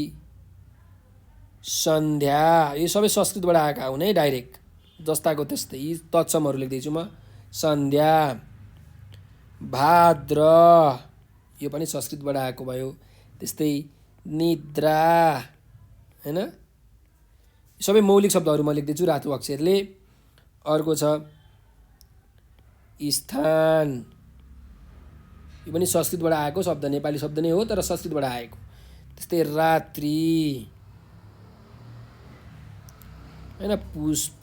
सन्ध्या, यो सबै संस्कृतबाट आएका हुन् है डाइरेक्ट, जस्ताको त्यस्तै। यी तत्समहरू लेख्दैछु म। सन्ध्या, भाद्र, यो पनि संस्कृतबाट आएको भयो। त्यस्तै निद्रा होइन, सबै मौलिक शब्दहरू म लेख्दैछु रातो अक्षरले। अर्को छ स्थान, यो पनि संस्कृतबाट आएको शब्द, नेपाली शब्द नै हो तर संस्कृतबाट आएको। त्यस्तै रात्रि होइन, पुष्प।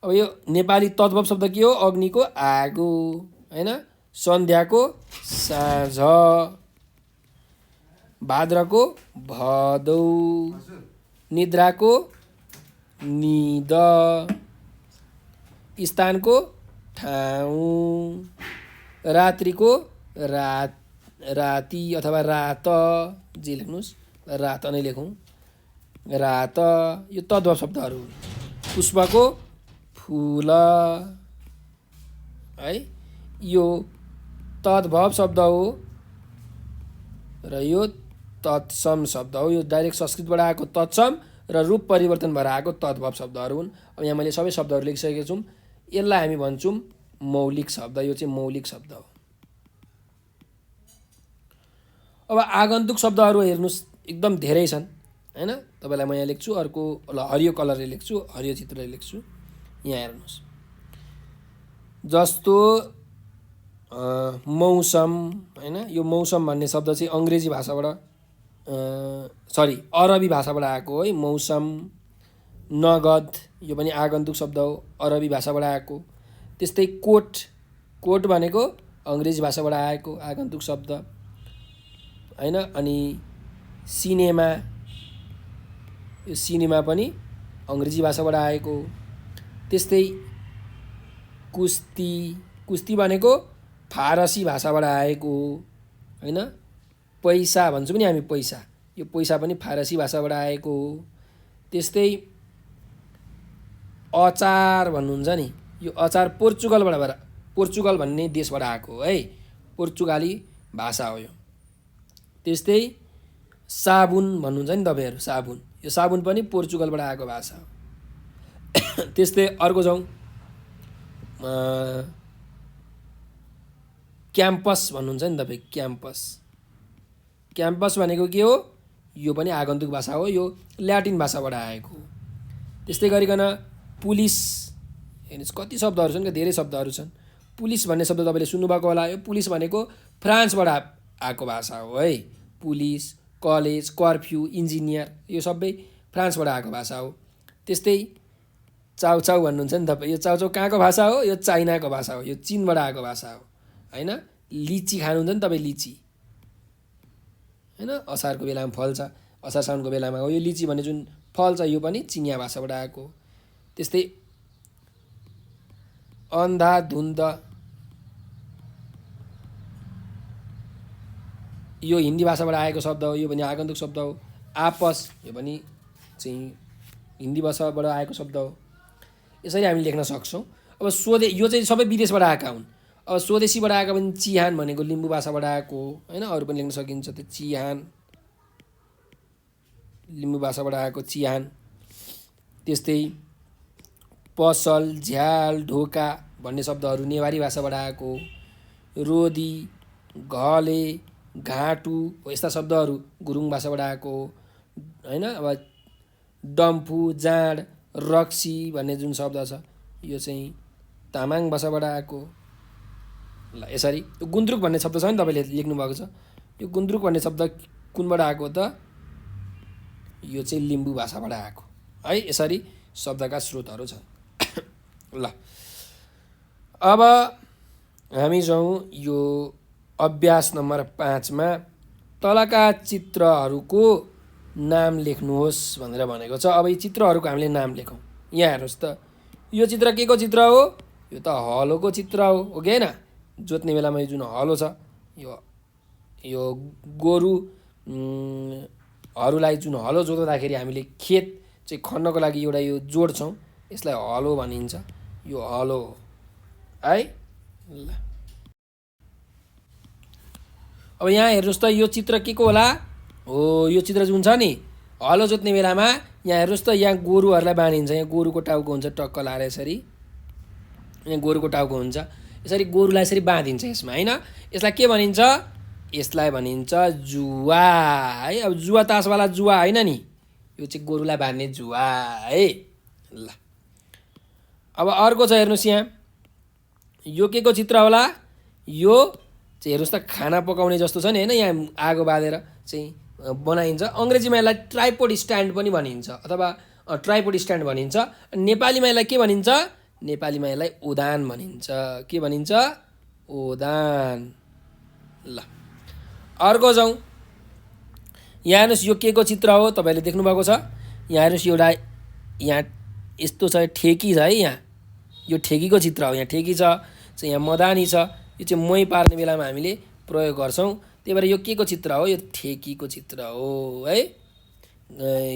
अब यो नेपाली तद्भव शब्द के हो? अग्निको आगो होइन, सन्ध्याको साँझ, भाद्रको भदौ, निद्राको निद, स्थानको ठाउँ, रात्रिको राति अथवा रात, जे लेख्नुहोस् रात नै लेखौँ, रात। यो तद्भव शब्दहरू। पुष्पको फुल है, यो तद्भव शब्द हो र यो तत्सम शब्द हो। यो डाइरेक्ट संस्कृतबाट आएको तत्सम र रूप परिवर्तन भएर आएको तद्भव शब्दहरू हुन्। अब यहाँ मैले सबै शब्दहरू लेखिसकेको छु। यसलाई हामी भन्छौँ मौलिक शब्द। यो चाहिँ मौलिक शब्द हो। अब आगन्तुक शब्दहरू हेर्नुहोस् एकदम धेरै छन् होइन। तपाईँलाई म यहाँ लेख्छु, अर्को हरियो कलरले लेख्छु, हरियो चित्रले लेख्छु। यहाँ हेर्नुहोस् जस्तो मौसम होइन, यो मौसम भन्ने शब्द चाहिँ अङ्ग्रेजी भाषाबाट अरबी भाषाबाट आएको है। मौसम, नगद, यो पनि आगन्तुक शब्द हो, अरबी भाषाबाट आएको। त्यस्तै कोट, कोट भनेको अङ्ग्रेजी भाषाबाट आएको आगन्तुक शब्द होइन। अनि सिनेमा, यो सिनेमा पनि अङ्ग्रेजी भाषाबाट आएको। त्यस्तै कुस्ती, कुस्ती भनेको फारसी भाषाबाट आएको होइन। पैसा भन्छौँ नि हामी, पैसा, यो पैसा पनि फारसी भाषाबाट आएको हो। त्यस्तै अचार भन्नुहुन्छ नि, यो अचार पोर्चुगल भन्ने देशबाट आएको है, पोर्चुगाली भाषा हो यो। त्यस्तै साबुन भन्नुहुन्छ नि तपाईँहरू, साबुन। यो साबुन पनि पोर्चुगलबाट आएको भाषा हो। त्यस्तै अर्को जाउँ, क्याम्पस भन्नुहुन्छ नि तपाईँ, क्याम्पस। क्याम्पस भनेको के हो? यो पनि आगन्तुक भाषा हो, यो ल्याटिन भाषाबाट आएको हो। त्यस्तै गरिकन पुलिस, हेर्नुहोस् कति शब्दहरू छन्, धेरै शब्दहरू छन्। पुलिस भन्ने शब्द तपाईँले सुन्नुभएको होला। यो पुलिस भनेको फ्रान्सबाट आएको भाषा हो है। पुलिस, कलेज, कर्फ्यू, इन्जिनियर, यो सबै फ्रान्सबाट आएको भाषा हो। त्यस्तै चाउचाउ भन्नुहुन्छ नि तपाईँ, यो चाउचाउ कहाँको भाषा हो? यो चाइनाको भाषा हो, यो चिनबाट आएको भाषा हो होइन। लिची खानुहुन्छ नि तपाईँ, लिची होइन, असारको बेलामा फल्छ, असार साउनको बेलामा हो। यो लिची भन्ने जुन फल छ यो पनि चिनिया भाषाबाट आएको। त्यस्तै अन्धाधुन्द, यो हिन्दी भाषाबाट आएको शब्द हो, यो पनि आगन्तुक शब्द हो। आपस, यो पनि चाहिँ हिन्दी भाषाबाट आएको शब्द हो। यसरी हामी लेख्न सक्छौँ। अब यो चाहिँ सबै विदेशबाट आएका हुन्। अब स्वदेशीबाट आएका पनि चिहान भनेको लिम्बू भाषाबाट आएको हो होइन, अरू पनि लेख्न सकिन्छ। त्यो चिहान लिम्बू भाषाबाट आएको चिहान। त्यस्तै पसल, झ्याल, ढोका भन्ने शब्दहरू नेवारी भाषाबाट आएको। रोदी, घले, घाँटु हो यस्ता शब्दहरू गुरुङ भाषाबाट आएको होइन। अब डम्फु, जाँड, रक्सी भन्ने जुन शब्द छ यो चाहिँ तामाङ भाषाबाट आएको। ल यसरी यो गुन्द्रुक भन्ने शब्द छ नि तपाईँले लेख्नुभएको छ, यो गुन्द्रुक भन्ने शब्द कुनबाट आएको त? यो चाहिँ लिम्बू भाषाबाट आएको है। यसरी शब्दका स्रोतहरू छन्। ल अब हामी जाउँ यो अभ्यास नम्बर 5 मा। तलका चित्रहरूको नाम लेख्नुहोस् भनेर भनेको छ। अब यी चित्रहरूको हामीले नाम लेखौँ। यहाँ हेर्नुहोस् त, यो चित्र के को चित्र हो? यो त हलोको चित्र हो कि होइन? जोत्ने बेलामा यो जुन हलो छ, यो गोरुहरूलाई जुन हलो जोत्दाखेरि हामीले खेत चाहिँ खन्नको लागि एउटा यो जोड्छौँ, यसलाई हलो भनिन्छ। यो हलो हो है। ल अब यहाँ हेर्नुहोस् त, यो चित्र के को होला? हो, यो चित्र जुन छ नि हलो जोत्ने बेलामा यहाँ हेर्नुहोस् त, यहाँ गोरुहरूलाई बाँधिन्छ। यहाँ गोरुको टाउको हुन्छ टक्क लाएर यसरी, यहाँ गोरुको टाउको हुन्छ, यसरी गोरुलाई यसरी बाँधिन्छ यसमा होइन। यसलाई के भनिन्छ? यसलाई भनिन्छ जुवा है। अब जुवा तासवाला जुवा होइन नि, यो चाहिँ गोरुलाई बाँध्ने जुवा है। ल अब अर्को छ हेर्नुहोस्, यहाँ यो के को चित्र होला? यो चाहिँ हेर्नुहोस् त, खाना पकाउने जस्तो छ नि होइन। यहाँ आगो बालेर चाहिँ बनाइन्छ। अङ्ग्रेजीमा यसलाई ट्राइपोड स्ट्यान्ड पनि भनिन्छ अथवा ट्राइपोड स्ट्यान्ड भनिन्छ। नेपालीमा यसलाई के भनिन्छ? नेपालीमा यसलाई ओदान भनिन्छ। के भनिन्छ? ओदान। ल अर्को जाउँ। यहाँ हेर्नुहोस्, यो के को चित्र हो? तपाईँले देख्नुभएको छ। यहाँ हेर्नुहोस्, एउटा यहाँ यस्तो छ, ठेकी छ है। यहाँ यो ठेकीको चित्र हो। यहाँ ठेकी छ, चाहिँ यहाँ मदानी छ। यो चाहिँ मही पार्ने बेलामा हामीले प्रयोग गर्छौँ। त्यही भएर यो के को चित्र हो? यो ठेकीको चित्र हो है।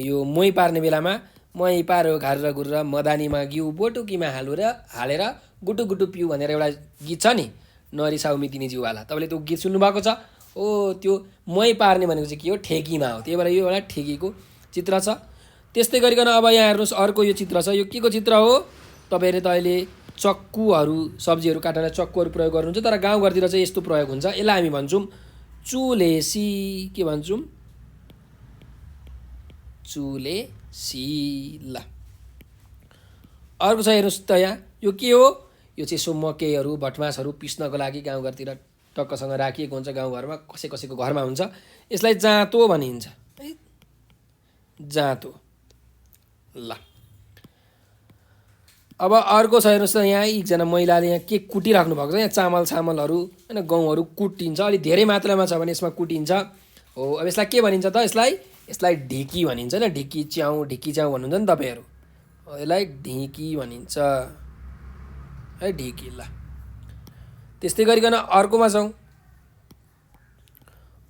यो मही पार्ने बेलामा मही पार्यो घारेर गुरेर मदानीमा घिउ बोटुकीमा हालेर गुटु गुटु पिउ भनेर एउटा गीत छ नि, नरिसाउ मितिनी जिउवाला। तपाईँले त्यो गीत सुन्नुभएको छ हो। त्यो मही पार्ने भनेको चाहिँ के हो? ठेकीमा हो। त्यही भएर यो एउटा ठेकीको चित्र छ। त्यस्तै गरिकन अब यहाँ हेर्नुहोस्, अर्को यो चित्र छ। यो के को चित्र हो? तपाईँहरूले त अहिले चक्कुहरू, सब्जीहरू काट्न चक्कुहरू प्रयोग गर्नुहुन्छ, तर गाउँघरतिर चाहिँ यस्तो प्रयोग हुन्छ। यसलाई हामी भन्छौँ चुलेसी। के भन्छौँ? चुलेसी। ल अर्को छ हेर्नुहोस् त, यहाँ यो के हो? यो चाहिँ यसो मकैहरू, भटमासहरू पिस्नको लागि गाउँघरतिर टक्कसँग राखिएको हुन्छ। गाउँघरमा कसैको घरमा हुन्छ। यसलाई जाँतो भनिन्छ है, जाँतो। ल अब अर्को छ हेर्नुहोस् त, यहाँ एकजना महिलाले यहाँ के कुटिराख्नु भएको छ। यहाँ चामलहरू होइन, गहुँहरू कुटिन्छ। अलिक धेरै मात्रामा छ भने यसमा कुटिन्छ हो। अब यसलाई के भनिन्छ त? यसलाई ढिकी भनिन्छ होइन। ढिकी च्याउ भन्नुहुन्छ नि तपाईँहरू, यसलाई ढिकी भनिन्छ है, ढिकी। ल त्यस्तै गरिकन अर्कोमा जाउँ।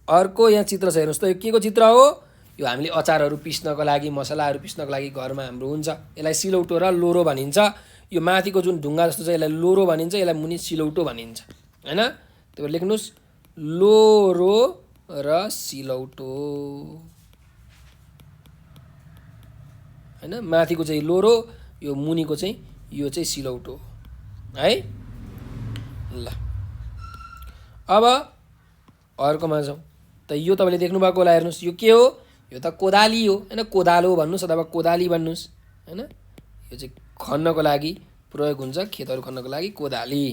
अर्को यहाँ चित्र छ हेर्नुहोस् त, यो के को चित्र हो? यो हामीले अचारहरू पिस्नको लागि, मसलाहरू पिस्नको लागि घरमा हाम्रो हुन्छ। यसलाई सिलौटो र लोरो भनिन्छ। यो माथिको जुन ढुङ्गा जस्तो छ यसलाई लोरो भनिन्छ, यसलाई मुनि सिलौटो भनिन्छ होइन। त्यो लेख्नुहोस्, लोरो र सिलौटो हैन। माथिको चाहिँ लोरो, यो मुनिको चाहिँ यो चाहिँ सिलौटो है। ल अब अर्कोमा जाउँ। त यो तपाईँले देख्नुभएको होला, हेर्नुहोस् यो के हो, यो त कोदाली हो हैन। कोदालो भन्नुहोस् अथवा कोदाली भन्नुहोस् हैन। यो चाहिँ खन्नको लागि प्रयोग हुन्छ, खेतहरू खन्नको लागि कोदाली।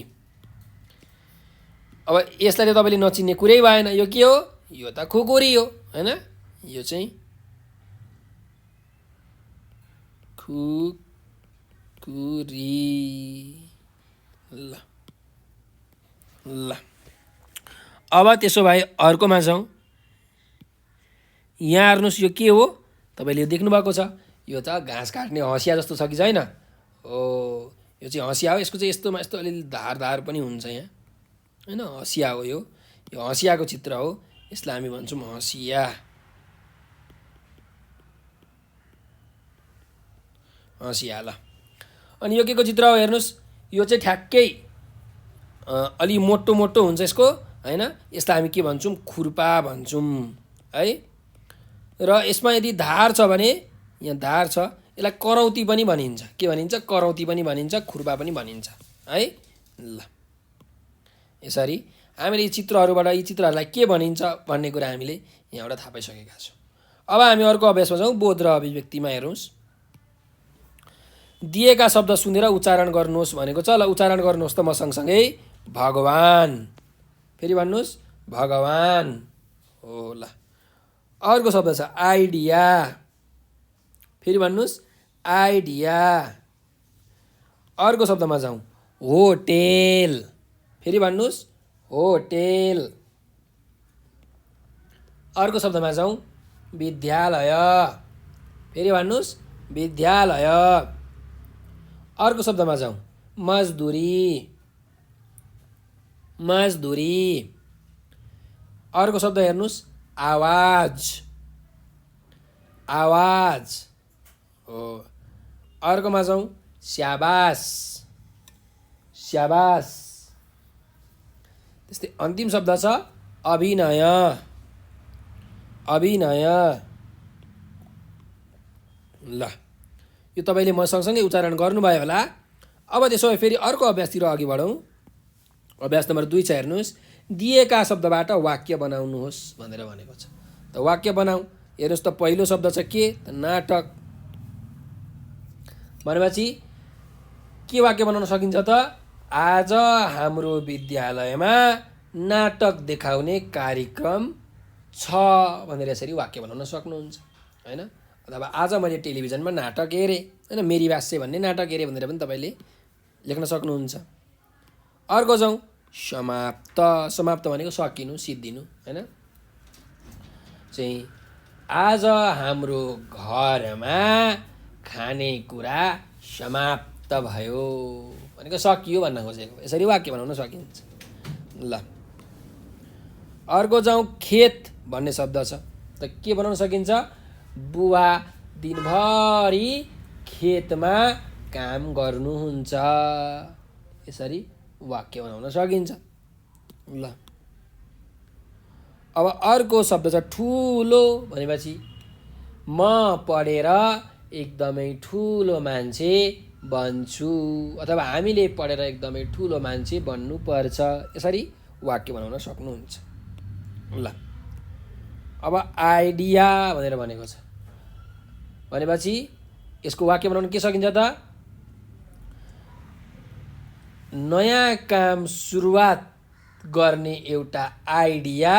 अब यसलाई त तपाईँले नचिन्ने कुरै भएन, यो के हो, यो त खुकुरी हो हैन। यो चाहिँ खुकुरी। ल ल अब त्यसो भए अर्कोमा जाउँ। यहाँ हेर्नुहोस् यो के हो, तपाईँले यो देख्नुभएको छ, यो त घाँस काट्ने हँसिया जस्तो छ कि छैन हो। यो चाहिँ हँसिया हो, यसको चाहिँ यस्तोमा यस्तो अलिअलि धार पनि हुन्छ यहाँ हैन। हँसिया हो यो हँसियाको चित्र हो, यसलाई हामी भन्छौँ हँसिया। हँसिया ल। अनि यो के को चित्र हो हेर्नुहोस्, यो चाहिँ ठ्याक्कै अलि मोटो हुन्छ यसको हैन। यसलाई हामी के भन्छौँ, खुर्पा भन्छौँ है। र यसमा यदि धार छ भने, यहाँ धार छ, यसलाई करौती पनि भनिन्छ। के भनिन्छ, करौती पनि भनिन्छ, खुर्पा पनि भनिन्छ है। ल यसरी हामीले यी चित्रहरूबाट यी चित्रहरूलाई के भनिन्छ भन्ने कुरा हामीले यहाँबाट थाहा पाइसकेका छौँ। अब हामी अर्को अभ्यासमा जाउँ। बोध र अभिव्यक्तिमा हेर्नुहोस्। दिएका शब्द सुनेर उच्चारण गर्नुहोस् भनेको छ। ल उच्चारण गर्नुहोस् त म सँगसँगै। भगवान, फेरि भन्नुहोस् भगवान हो। ल अर्को शब्द छ आइडिया, फेरि भन्नुहोस् आइडिया। अर्को शब्दमा जाउँ, होटेल, फेरि भन्नुहोस् होटेल। अर्को शब्दमा जाउँ, विद्यालय, फेरि भन्नुहोस् विद्यालय। अर्को शब्दमा जाउँ, मजदुरी, मजदुरी। अर्को शब्द हेर्नुहोस्, आवाज, आवाज हो। अर्कोमा जाउँ, स्याबास, स्याबास। त्यस्तै अन्तिम शब्द छ अभिनय, अभिनय। ल यो तपाईँले म सँगसँगै उच्चारण गर्नुभयो होला। अब त्यसो भए फेरि अर्को अभ्यासतिर अघि बढौँ। अभ्यास नम्बर 2 छ, हेर्नुहोस्। दिएका शब्दबाट वाक्य बनाउनुहोस् भनेर भनेको छ। त वाक्य बनाऊ। हेर्नुहोस् त पहिलो शब्द छ के, त नाटक। भनेपछि के वाक्य बनाउन सकिन्छ त, आज हाम्रो विद्यालयमा नाटक देखाउने कार्यक्रम छ भनेर यसरी वाक्य बनाउन सक्नुहुन्छ हैन। अथवा आज मैले टेलिभिजनमा नाटक हेरेँ हैन, मेरी भाष्य भन्ने नाटक हेरेँ भनेर पनि तपाईँले लेख्न सक्नुहुन्छ। अर्को जाउँ, समाप्त। समाप्त भनेको सकिनु, सिद्धिनु हैन। चाहिँ आज हाम्रो घरमा खानेकुरा समाप्त भयो भनेको सकियो भन्न खोजेको। यसरी वाक्य बनाउन सकिन्छ। ल अर्को जाउँ, खेत भन्ने शब्द छ। त के बनाउन सकिन्छ, बुवा दिनभरि खेतमा काम गर्नुहुन्छ, यसरी वाक्य बनाउन सकिन्छ। ल अब अर्को शब्द छ ठुलो। भनेपछि म पढेर एकदमै ठुलो मान्छे बन्छु, अथवा हामीले पढेर एकदमै ठुलो मान्छे बन्नुपर्छ, यसरी वाक्य बनाउन सक्नुहुन्छ। ल अब आइडिया भनेर भनेको छ। भनेपछि यसको वाक्य बनाउन के सकिन्छ त, नयाँ काम सुरुवात गर्ने एउटा आइडिया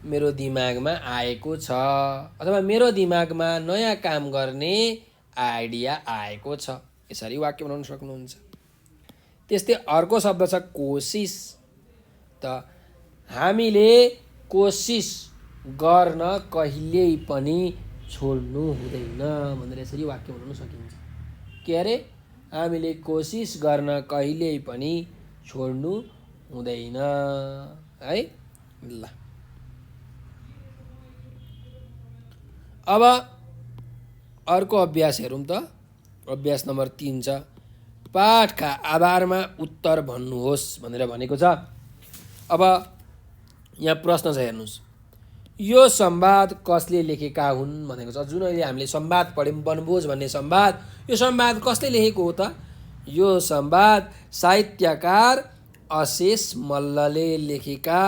मेरो दिमागमा आएको छ, अथवा मेरो दिमागमा नयाँ काम गर्ने आइडिया आएको छ, यसरी वाक्य बनाउन सक्नुहुन्छ। त्यस्तै अर्को शब्द छ कोसिस। त हामीले कोसिस गर्न कहिल्यै पनि छोड्नु हुँदैन भनेर यसरी वाक्य बनाउन सकिन्छ। के अरे, हामीले कोसिस गर्न कहिल्यै पनि छोड्नु हुँदैन है। ल अब अर्को अभ्यास हेरौँ त। अभ्यास नम्बर 3 छ, पाठका आधारमा उत्तर भन्नुहोस् भनेर भनेको छ। अब यहाँ प्रश्न छ, हेर्नुहोस्। यो संवाद कसले लेखेका हुन् भनेको छ। जुन अहिले हामीले संवाद पढ्यौँ वनभोज भन्ने संवाद, यो संवाद कसले लेखेको हो त? यो संवाद साहित्यकार अशेष मल्लले लेखेका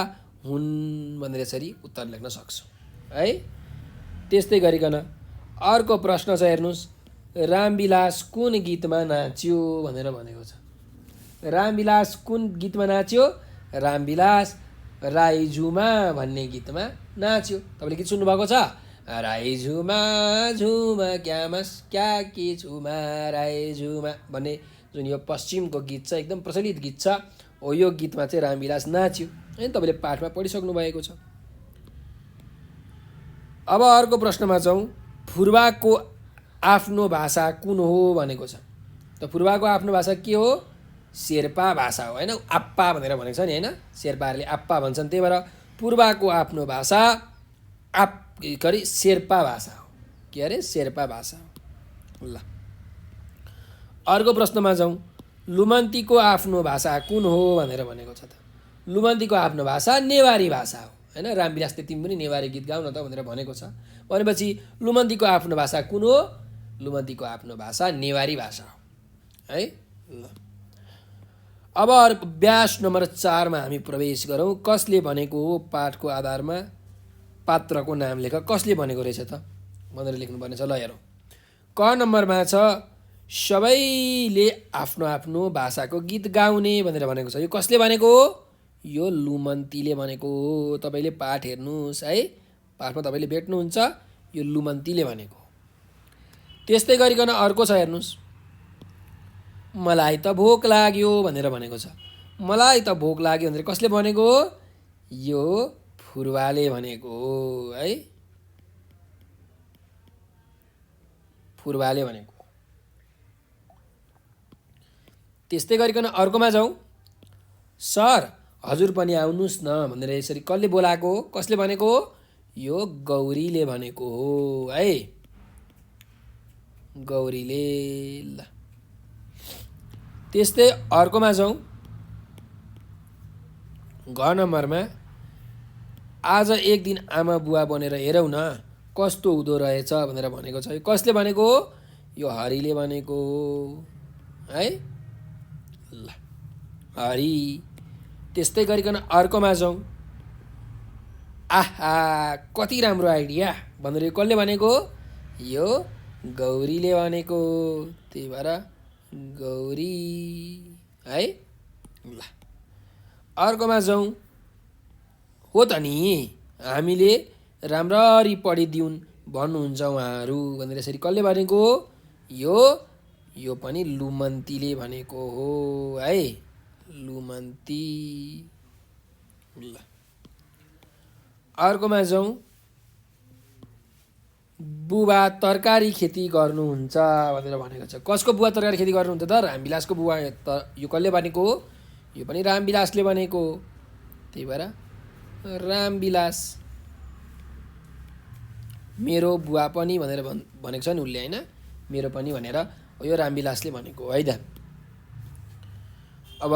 हुन् भनेर यसरी उत्तर लेख्न सक्छौँ है। त्यस्तै गरिकन अर्को प्रश्न छ, हेर्नुहोस्, रामविलास कुन गीतमा नाच्यो भनेर भनेको छ। रामविलास कुन गीतमा नाच्यो? रामविलास राई झुमा भन्ने गीतमा नाच्यो। तपाईँले गीत सुन्नुभएको छ? राई झुमा झुमा क्यामस क्या के झुमा राई झुमा भन्ने जुन यो पश्चिमको गीत छ, एकदम प्रचलित गीत छ हो। यो गीतमा चाहिँ रामविलास नाच्यो है। तपाईँले पाठमा पढिसक्नु भएको छ। अब अर्को प्रश्नमा जाउँ। फुर्बाको आफ्नो भाषा कुन हो भनेको छ। त फुर्बाको आफ्नो भाषा के हो? शेर्पा भाषा हो होइन। आप्पा भनेर भनेको छ नि होइन, शेर्पाहरूले आप्पा भन्छन्। त्यही भएर फुर्बाको आफ्नो भाषा शेर्पा भाषा हो। के अरे? शेर्पा भाषा हो। ल अर्को प्रश्नमा जाउँ। लुमन्तीको आफ्नो भाषा कुन हो भनेर भनेको छ त। लुमन्तीको आफ्नो भाषा नेवारी भाषा हो होइन। रामविलासले तिमी पनि नेवारी गीत गाउन त भनेर भनेको छ। भनेपछि लुमन्तीको आफ्नो भाषा कुन हो? लुमन्तीको आफ्नो भाषा नेवारी भाषा हो है। ल अब व्यास नम्बर 4 मा हामी प्रवेश गरौँ। कसले भनेको हो? पाठको आधारमा पात्रको नाम लेख। कसले भनेको रहेछ त भनेर लेख्नुपर्ने छ। ल हेरौँ, क नम्बरमा छ सबैले आफ्नो आफ्नो भाषाको गीत गाउने भनेर भनेको छ। यो कसले भनेको हो? यो लुमन्तीले भनेको हो। तपाईँले पाठ हेर्नुहोस् है, पाठमा तपाईँले भेट्नुहुन्छ, यो लुमन्तीले भनेको। त्यस्तै गरिकन अर्को छ, हेर्नुहोस्, मलाई त भोक लाग्यो भनेर भनेको छ। मलाई त भोक लाग्यो भनेर कसले भनेको हो? यो फुर्बाले भनेको हो है। फुर्बाले भनेको। त्यस्तै गरिकन अर्कोमा जाउँ। सर हजुर पनि आउनुहोस् न भनेर यसरी कसले बोलाएको हो? कसले भनेको हो? यो गौरीले भनेको हो है। गौरीले। ल त्यस्तै अर्कोमा जाउँ। घ नम्बरमा आज एक दिन आमा बुवा बनेर हेरौँ न कस्तो हुँदो रहेछ भनेर भनेको छ। यो कसले भनेको हो? यो हरिले भनेको हो है। ल हरि। त्यस्तै गरिकन अर्कोमा जाउँ। आहा कति राम्रो आइडिया भनेर यो कसले भनेको? यो गौरीले भनेको। त्यही भएर गौरी है। ल अर्कोमा जाउँ। हो त नि, हामीले राम्ररी पढिदिउन् भन्नुहुन्छ उहाँहरू भनेर यसरी कसले भनेको? यो पनि लुमन्तीले भनेको हो है। लुमन्ती। ल अर्कोमा जाउँ। बुबा तरकारी खेती गर्नुहुन्छ भनेर भनेको छ। कसको बुबा तरकारी खेती गर्नुहुन्छ त? रामविलासको बुबा। त यो कसले भनेको हो? यो पनि रामविलासले भनेको। त्यही भएर रामविलास मेरो बुवा पनि भनेर भनेको छ नि उसले होइन, मेरो पनि भनेर यो रामविलासले भनेको है त। अब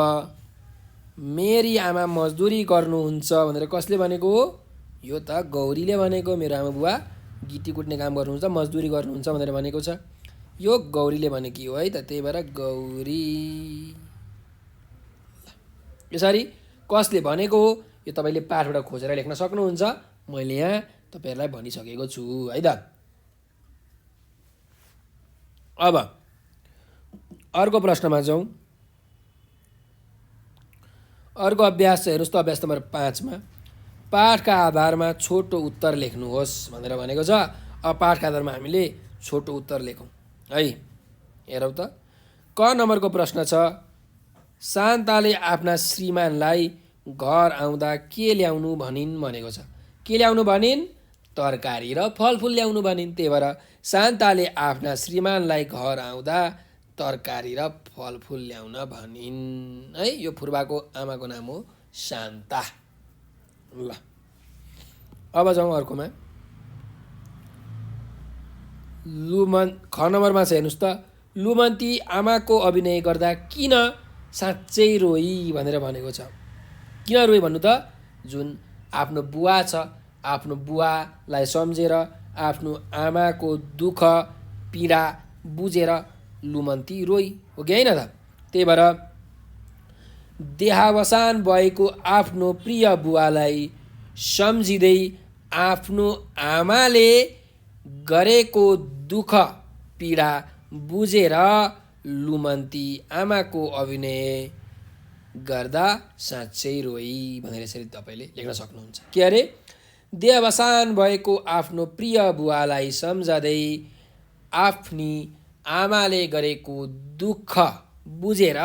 मेरी आमा मजदुरी गर्नुहुन्छ भनेर कसले भनेको हो? यो त गौरीले भनेको। मेरो आमा बुवा गिटी कुट्ने काम गर्नुहुन्छ, मजदुरी गर्नुहुन्छ भनेर भनेको छ। यो गौरीले भनेकी हो है त। त्यही भएर गौरी। यसरी कसले भनेको हो यो तपाईँले पाठबाट खोजेर लेख्न सक्नुहुन्छ। मैले यहाँ तपाईँहरूलाई भनिसकेको छु है त। अब अर्को प्रश्नमा जाउँ। अर्को अभ्यास छ, हेर्नुहोस् त, अभ्यास नम्बर 5 मा पाठका आधारमा छोटो उत्तर लेख्नुहोस् भनेर भनेको छ। अब पाठका आधारमा हामीले छोटो उत्तर लेखौँ है। हेरौँ त, क नम्बरको प्रश्न छ, शान्ताले आफ्ना श्रीमानलाई घर आउँदा के ल्याउनु भनिन् भनेको छ। के ल्याउनु भनिन्? तरकारी र फलफुल ल्याउनु भनिन्। त्यही भएर शान्ताले आफ्ना श्रीमानलाई घर आउँदा तरकारी र फलफुल ल्याउन भनिन् है। यो फुर्बाको आमाको नाम हो शान्ता। ल अब जाउँ अर्कोमा। ख नम्बरमा छ, हेर्नुहोस् त, लुमन्ती आमाको अभिनय गर्दा किन साँच्चै रोई भनेर भनेको छ। किन रोई भन्नु त? जुन आफ्नो बुवा छ आफ्नो बुवालाई सम्झेर आफ्नो आमाको दुःख पीडा बुझेर लुमन्ती रोई, हो कि होइन त? त्यही भएर देहावसान भएको आफ्नो प्रिय बुवालाई सम्झिँदै आफ्नो आमाले गरेको दुःख पीडा बुझेर लुमन्ती आमाको अभिनय गर्दा साँच्चै रोई भनेर यसरी तपाईँले लेख्न सक्नुहुन्छ। के अरे? देहावसान भएको आफ्नो प्रिय बुवालाई सम्झँदै आफ्नी आमाले गरेको दुःख बुझेर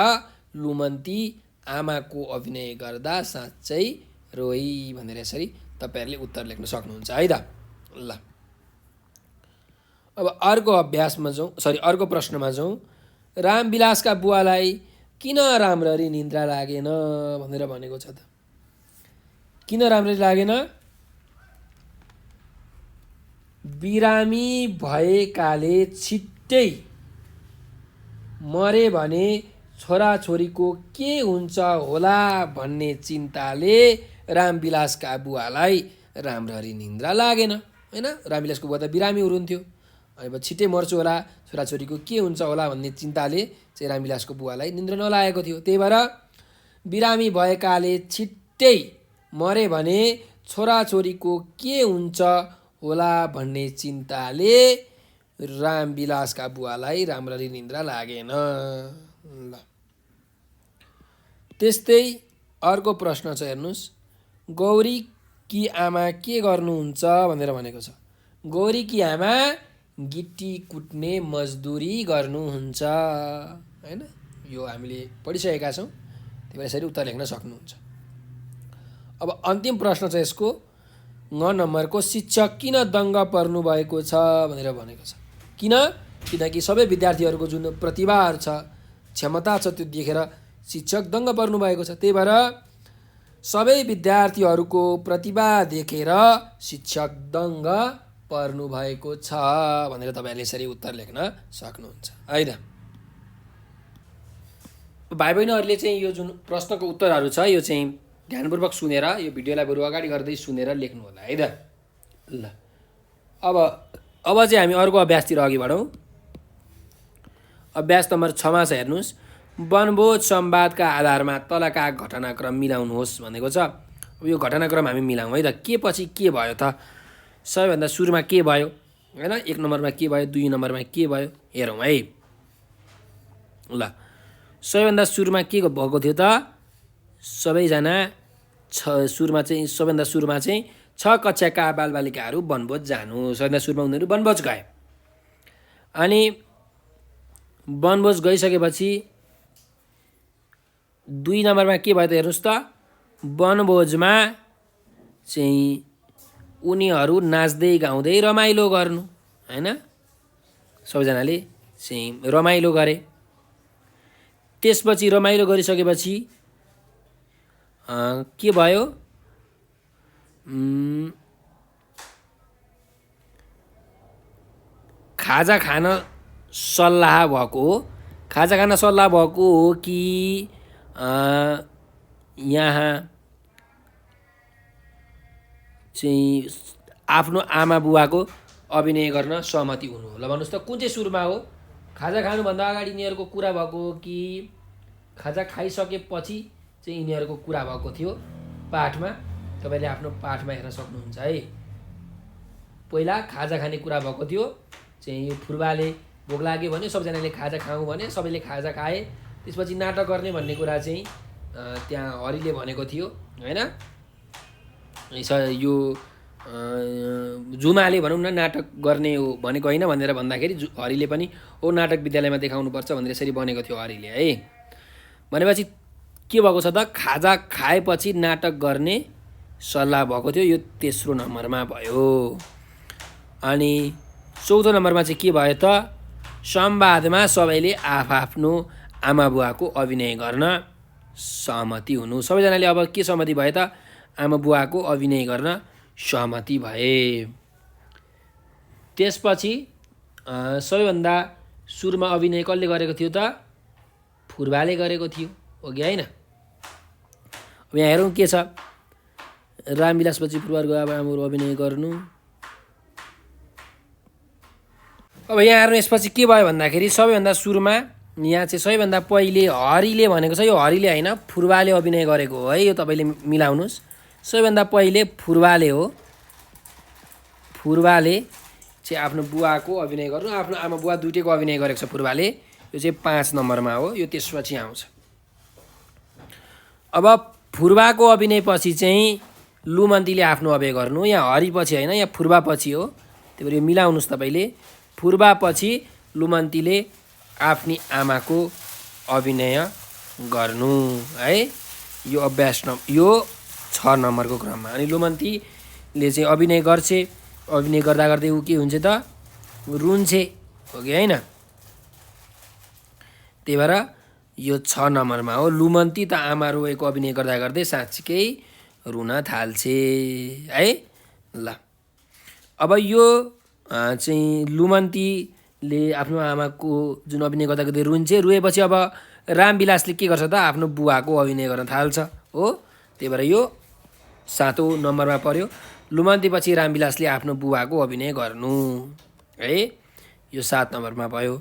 लुमन्ती आमाको अभिनय गर्दा साँच्चै रोई भनेर यसरी तपाईँहरूले उत्तर लेख्न सक्नुहुन्छ है त। ल अब अर्को अभ्यासमा जाउँ, अर्को प्रश्नमा जाउँ। रामविलासका बुवालाई किन राम्ररी निन्द्रा लागेन भनेर भनेको छ त। किन राम्ररी लागेन? बिरामी भएकाले छिट्टै मरे भने छोराछोरीको के हुन्छ होला भन्ने चिन्ताले रामविलासका बुवालाई राम्ररी निन्द्रा लागेन, होइन? रामविलासको बुवा त बिरामी हुनुहुन्थ्यो, अब छिट्टै मर्छु होला, छोराछोरीको के हुन्छ होला भन्ने चिन्ताले चाहिँ रामविलासको बुवालाई निन्द्रा नलागेको थियो। त्यही भएर बिरामी भएकाले छिट्टै मरे भने छोराछोरीको के हुन्छ होला भन्ने चिन्ताले रामविलासका बुवालाई राम्ररी निन्द्रा लागेन। ल त्यस्तै अर्को प्रश्न छ, हेर्नुहोस्। गौरीकी आमा के गर्नुहुन्छ भनेर भनेको छ। गौरीकी आमा गिट्टी कुट्ने मजदुरी गर्नुहुन्छ, होइन? यो हामीले पढिसकेका छौँ, त्यही भएर यसरी उत्तर लेख्न सक्नुहुन्छ। अब अन्तिम प्रश्न छ यसको, 9 नम्बरको। शिक्षक किन दङ्ग पर्नु भएको छ भनेर भनेको छ। किन? किनकि सबै विद्यार्थीहरूको जुन प्रतिभाहरू छ, क्षमता छ, त्यो देखेर शिक्षक दङ्ग पर्नु भएको छ। त्यही भएर सबै विद्यार्थीहरूको प्रतिभा देखेर शिक्षक दङ्ग पर्नु भएको छ भनेर तपाईँहरूले यसरी उत्तर लेख्न सक्नुहुन्छ है त। भाइ बहिनीहरूले चाहिँ यो जुन प्रश्नको उत्तरहरू छ यो चाहिँ ध्यानपूर्वक सुनेर, यो भिडियोलाई बरु अगाडि गर्दै सुनेर लेख्नु होला है त। ल अब चाहिँ हामी अर्को अभ्यासतिर अघि बढौँ। अभ्यास नम्बर 6मा छ, हेर्नुहोस्। वनभोज संवादका आधारमा तलका घटनाक्रम मिलाउनुहोस् भनेको छ। अब यो घटनाक्रम हामी मिलाउँ है त। के पछि के भयो त? सबैभन्दा सुरुमा के भयो, होइन? 1 नम्बरमा के भयो, 2 नम्बरमा के भयो, हेरौँ है। ल सबैभन्दा सुरुमा के भएको थियो त? सबैभन्दा सुरुमा चाहिँ 6 कक्षाका बालबालिकाहरू वनभोज जानु। सबैभन्दा सुरुमा उनीहरू वनभोज गए। अनि वनभोज गइसकेपछि 2 नम्बरमा के भयो त? हेर्नुहोस् त। वनभोजमा चाहिँ उनीहरू नाच्दै गाउँदै रमाइलो गर्नु, होइन? सबैजनाले चाहिँ रमाइलो गरे। त्यसपछि रमाइलो गरिसकेपछि के भयो? खाजा खान सल्लाह भएको हो कि यहाँ चाहिँ आफ्नो आमा बुवाको अभिनय गर्न सहमति हुनु हो। ल भन्नुहोस् त, कुन चाहिँ सुरुमा हो? खाजा खानुभन्दा अगाडि यिनीहरूको कुरा भएको हो कि खाजा खाइसकेपछि चाहिँ यिनीहरूको कुरा भएको थियो? पाठमा तपाईँले आफ्नो पाठमा हेर्न सक्नुहुन्छ है। पहिला खाजा खाने कुरा भएको थियो, चाहिँ फुर्बाले भोक लाग्यो भने सबैजनाले खाजा खाऊँ भने सबैले खाजा खाए। त्यसपछि नाटक गर्ने भन्ने कुरा चाहिँ त्यहाँ हरिले भनेको थियो, होइन? यो जुमाले भनौँ न नाटक गर्ने हो भनेको होइन भनेर भन्दाखेरि हरिले पनि हो नाटक विद्यालयमा देखाउनुपर्छ भनेर यसरी बनेको थियो हरिले है। भनेपछि के भएको छ त? खाजा खाएपछि नाटक गर्ने सल्लाह भएको थियो। यो तेस्रो नम्बरमा भयो। अनि चौथो नम्बरमा चाहिँ के भयो त? संवादमा सबैले आफ्नो आमा बुवाको अभिनय गर्न सहमति हुनु। सबैजनाले अब के सहमति भयो त? आमा बुवाको अभिनय गर्न सहमति भए। त्यसपछि सबैभन्दा सुरुमा अभिनय कसले गरेको थियो त? फुर्बाले गरेको थियो, हो कि होइन? अब यहाँ हेरौँ के छ। रामविलासपछि फुलबारको आमाहरू अभिनय गर्नु। अब यहाँ हेर्नु यसपछि के भयो भन्दाखेरि सबैभन्दा सुरुमा यहाँ चाहिँ सबैभन्दा पहिले हरिले भनेको छ, यो हरिले होइन फुर्बाले अभिनय गरेको हो है, यो तपाईँले मिलाउनुहोस्। सबैभन्दा पहिले फुर्बाले हो, फुर्बाले चाहिँ आफ्नो बुवाको अभिनय गर्नु, आफ्नो आमा बुवा दुइटैको अभिनय गरेको छ फुर्बाले, यो चाहिँ 5 नम्बरमा हो, यो त्यसपछि आउँछ। अब फुर्बाको अभिनयपछि चाहिँ लुमन्तीले आफ्नो अभिनय गर्नु, यहाँ हरिपछि होइन यहाँ फुर्बापछि हो, त्यही भएर यो मिलाउनुहोस् तपाईँले। फुर्बापछि लुमन्तीले आफ्नी आमाको अभिनय गर्नु है, यो अभ्यास यो 6 नम्बरको क्रममा। अनि लुमन्तीले चाहिँ अभिनय गर्छ, अभिनय गर्दा गर्दै ऊ के हुन्छ त रुन्छे हो कि होइन, त्यही भएर यो 6 नम्बरमा हो। लुमन्ती त आमा रोएको अभिनय गर्दा गर्दै साँच्चीकै रुन थाल्छे है। ल अब यो चाहिँ लुमन्तीले आफ्नो आमाको जुन अभिनय गर्दा गर्दै रुन्छे, रुएपछि अब रामविलासले के गर्छ त आफ्नो बुवाको अभिनय गर्न थाल्छ हो, त्यही भएर यो 7औं नम्बरमा पर्यो। लुमन्तीपछि रामविलासले आफ्नो बुवाको अभिनय गर्नु है, यो 7 नम्बरमा भयो।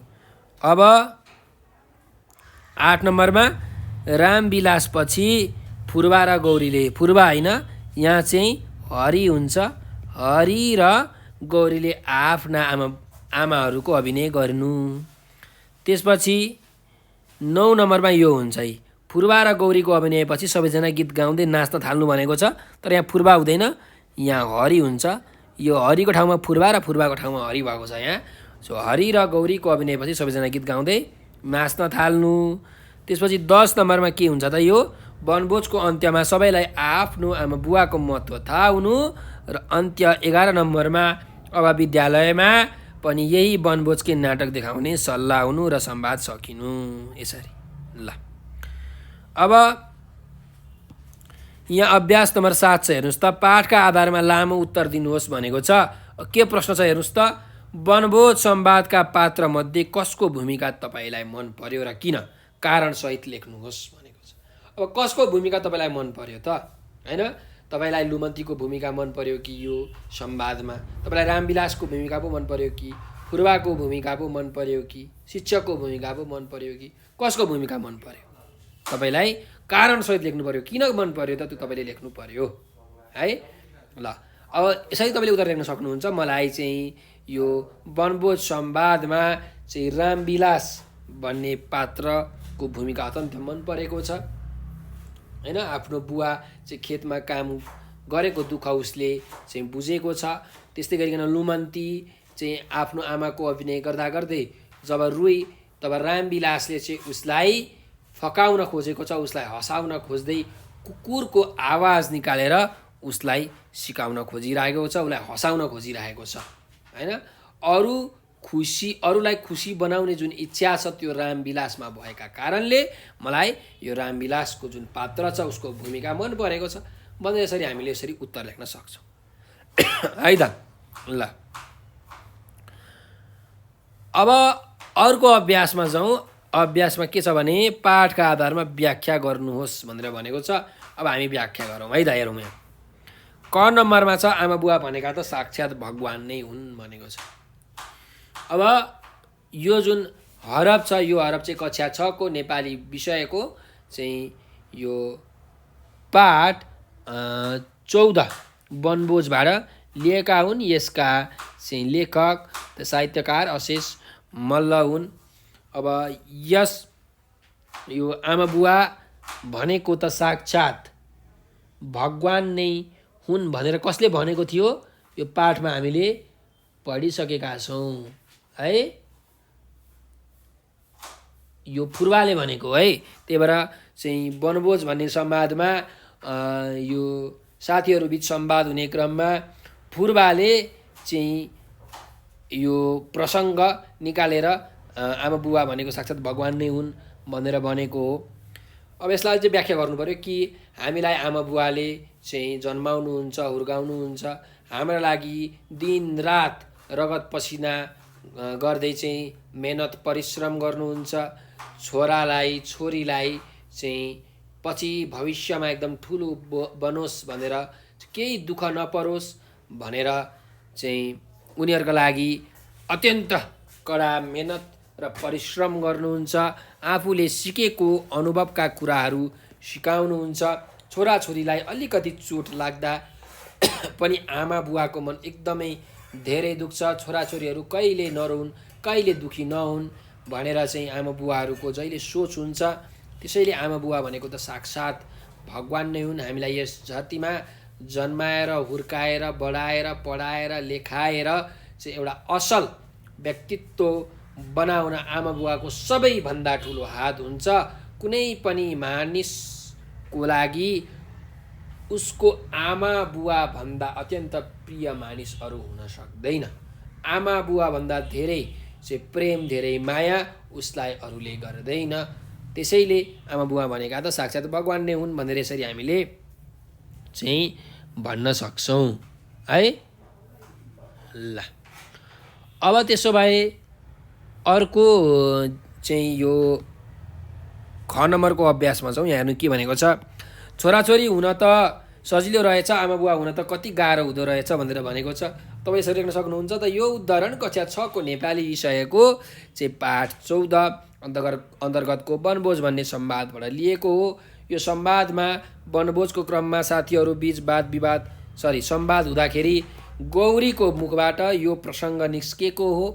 अब 8 नम्बरमा रामविलासपछि फुर्बा र गौरीले, फुर्बा होइन यहाँ चाहिँ हरि हुन्छ, हरि र गौरीले आफ्ना आमाहरूको अभिनय गर्नु। त्यसपछि 9 नम्बरमा यो हुन्छ है, फुर्बा र गौरीको अभिनयपछि सबैजना गीत गाउँदै नाच्न थाल्नु भनेको छ, तर यहाँ फुर्बा हुँदैन, यहाँ हरि हुन्छ। यो हरिको ठाउँमा फुर्बा र फुर्बाको ठाउँमा हरि भएको छ यहाँ। सो हरि र गौरीको अभिनयपछि सबैजना गीत गाउँदै नाच्न थाल्नु। त्यसपछि 10 नम्बरमा के हुन्छ त, यो वनभोजको अन्त्यमा सबैलाई आफ्नो आमा बुवाको महत्त्व थाहा हुनु, र अन्त्य 11 नम्बरमा अब विद्यालयमा पनि यही वनभोजकै नाटक देखाउने सल्लाह हुनु र संवाद सकिनु, यसरी। ल अब यहाँ अभ्यास नम्बर 7 छ, हेर्नुहोस् त। पाठका आधारमा लामो उत्तर दिनुहोस् भनेको छ। के प्रश्न छ हेर्नुहोस् त, वनभोज संवादका पात्रमध्ये कसको भूमिका तपाईँलाई मन पर्यो र किन, कारणसहित लेख्नुहोस् भनेको छ। अब कसको भूमिका तपाईँलाई मन पर्यो त होइन, तपाईँलाई लुमन्तीको भूमिका मन पर्यो कि यो संवादमा, तपाईँलाई रामविलासको भूमिका पो मन पर्यो कि फुर्बाको भूमिका पो मन पर्यो कि शिक्षकको भूमिका पो मन पर्यो कि कसको भूमिका मन पर्यो, तपाईँलाई कारणसहित लेख्नु पर्यो, किन मन पर्यो त त्यो तपाईँले लेख्नु पर्यो है। ल अब यसरी तपाईँले उत्तर लेख्न सक्नुहुन्छ। मलाई चाहिँ यो वनभोज संवादमा चाहिँ रामविलास भन्ने पात्रको भूमिका अत्यन्त मन परेको छ होइन। आफ्नो बुवा चाहिँ खेतमा काम गरेको दुःख उसले चाहिँ बुझेको छ। त्यस्तै गरिकन लुमन्ती चाहिँ आफ्नो आमाको अभिनय गर्दा गर्दै जब रुई, तब रामविलासले चाहिँ उसलाई फकाउन खोजेको छ, उसलाई हँसाउन खोज्दै कुकुरको आवाज निकालेर उसलाई सिकाउन खोजिरहेको छ, उसलाई हँसाउन खोजिरहेको छ होइन। अरूलाई खुसी बनाउने जुन इच्छा छ त्यो रामविलासमा भएका कारणले मलाई यो रामविलासको जुन पात्र छ उसको भूमिका मन परेको छ भन्दै यसरी हामीले यसरी उत्तर लेख्न सक्छौँ है त। ल अब अर्को अभ्यासमा जाउँ। अभ्यासमा के छ भने पाठका आधारमा व्याख्या गर्नुहोस् भनेर भनेको छ। अब हामी व्याख्या गरौँ है त। हेरौँ यहाँ क नम्बरमा छ, आमा बुवा भनेका त साक्षात् भगवान नै हुन् भनेको छ। अब यो जुन हरफ छ, यो हरफ चाहिँ कक्षा 6 को नेपाली विषयको चाहिँ यो पाठ 14 वनभोजबाट लिएका हुन्। यसका चाहिँ लेखक साहित्यकार अशेष मल्ल हुन्। अब यो आमा बुवा भनेको त साक्षात् भगवान नै हुन् भनेर कसले भनेको थियो, यो पाठमा हामीले पढिसकेका छौँ है। यो फुर्बाले भनेको है। त्यही भएर चाहिँ वनभोज भन्ने संवादमा यो साथीहरू बिच संवाद हुने क्रममा फुर्बाले चाहिँ यो प्रसङ्ग निकालेर आमा बुवा भनेको साक्षात् भगवान नै हुन् भनेर भनेको हो। अब यसलाई चाहिँ व्याख्या गर्नु पर्यो कि हामीलाई आमा बुवाले चाहिँ जन्माउनुहुन्छ, हुर्काउनुहुन्छ, हाम्रा लागि दिन रात रगत पसिना गर्दै चाहिँ मेहनत परिश्रम गर्नुहुन्छ। छोरालाई छोरीलाई चाहिँ पछि भविष्यमा एकदम ठुलो बनोस् भनेर केही दुःख नपरोस् भनेर चाहिँ उनीहरूका लागि अत्यन्त कडा मेहनत र परिश्रम गर्नुहुन्छ। आफूले सिकेको अनुभवका कुराहरू सिकाउनुहुन्छ। छोराछोरीलाई अलिकति चोट लाग्दा पनि आमा बुवाको मन एकदमै धेरै दुख्छ। छोराछोरीहरू कहिले नरोउन्, कहिले दुखी नहुन् भनेर चाहिँ आमा बुवाहरूको जहिले सोच हुन्छ। त्यसैले आमा बुवा भनेको त साक्षात् भगवान नै हुन्। हामीलाई यस धरतीमा जन्माएर हुर्काएर बढाएर पढाएर लेखाएर चाहिँ एउटा असल व्यक्तित्व बनाउन आमा बुवाको सबैभन्दा ठुलो हात हुन्छ। कुनै पनि मानिसको लागि उसको आमा बुवा भन्दा अत्यन्त प्रिय मानिस अरू हुन सक्दैन। आमा बुवा भन्दा धेरै चाहिँ प्रेम, धेरै माया उसलाई अरूले गर्दैन। त्यसैले आमा बुवा भनेका त साक्षात् भगवान नै हुन् भनेर यसरी हामीले चाहिँ भन्न सक्छौँ है। ल अब त्यसो भए अर्को चाहिँ यो ख नम्बरको अभ्यासमा छौँ। यहाँ हेर्नु के भनेको छ, छोराछोरी हुन त सजिलो रहेछ, आमा बुवा हुन त कति गाह्रो हुँदो रहेछ भनेर भनेको छ। तपाईँ यसरी लेख्न सक्नुहुन्छ। त यो उदाहरण कक्षा 6 को नेपाली विषयको चाहिँ पाठ 14 अन्तर्गतको वनभोज भन्ने संवादबाट लिएको हो। यो संवादमा वनभोजको क्रममा साथीहरू बीच संवाद हुँदाखेरि गौरीको मुखबाट यो प्रसङ्ग निस्केको हो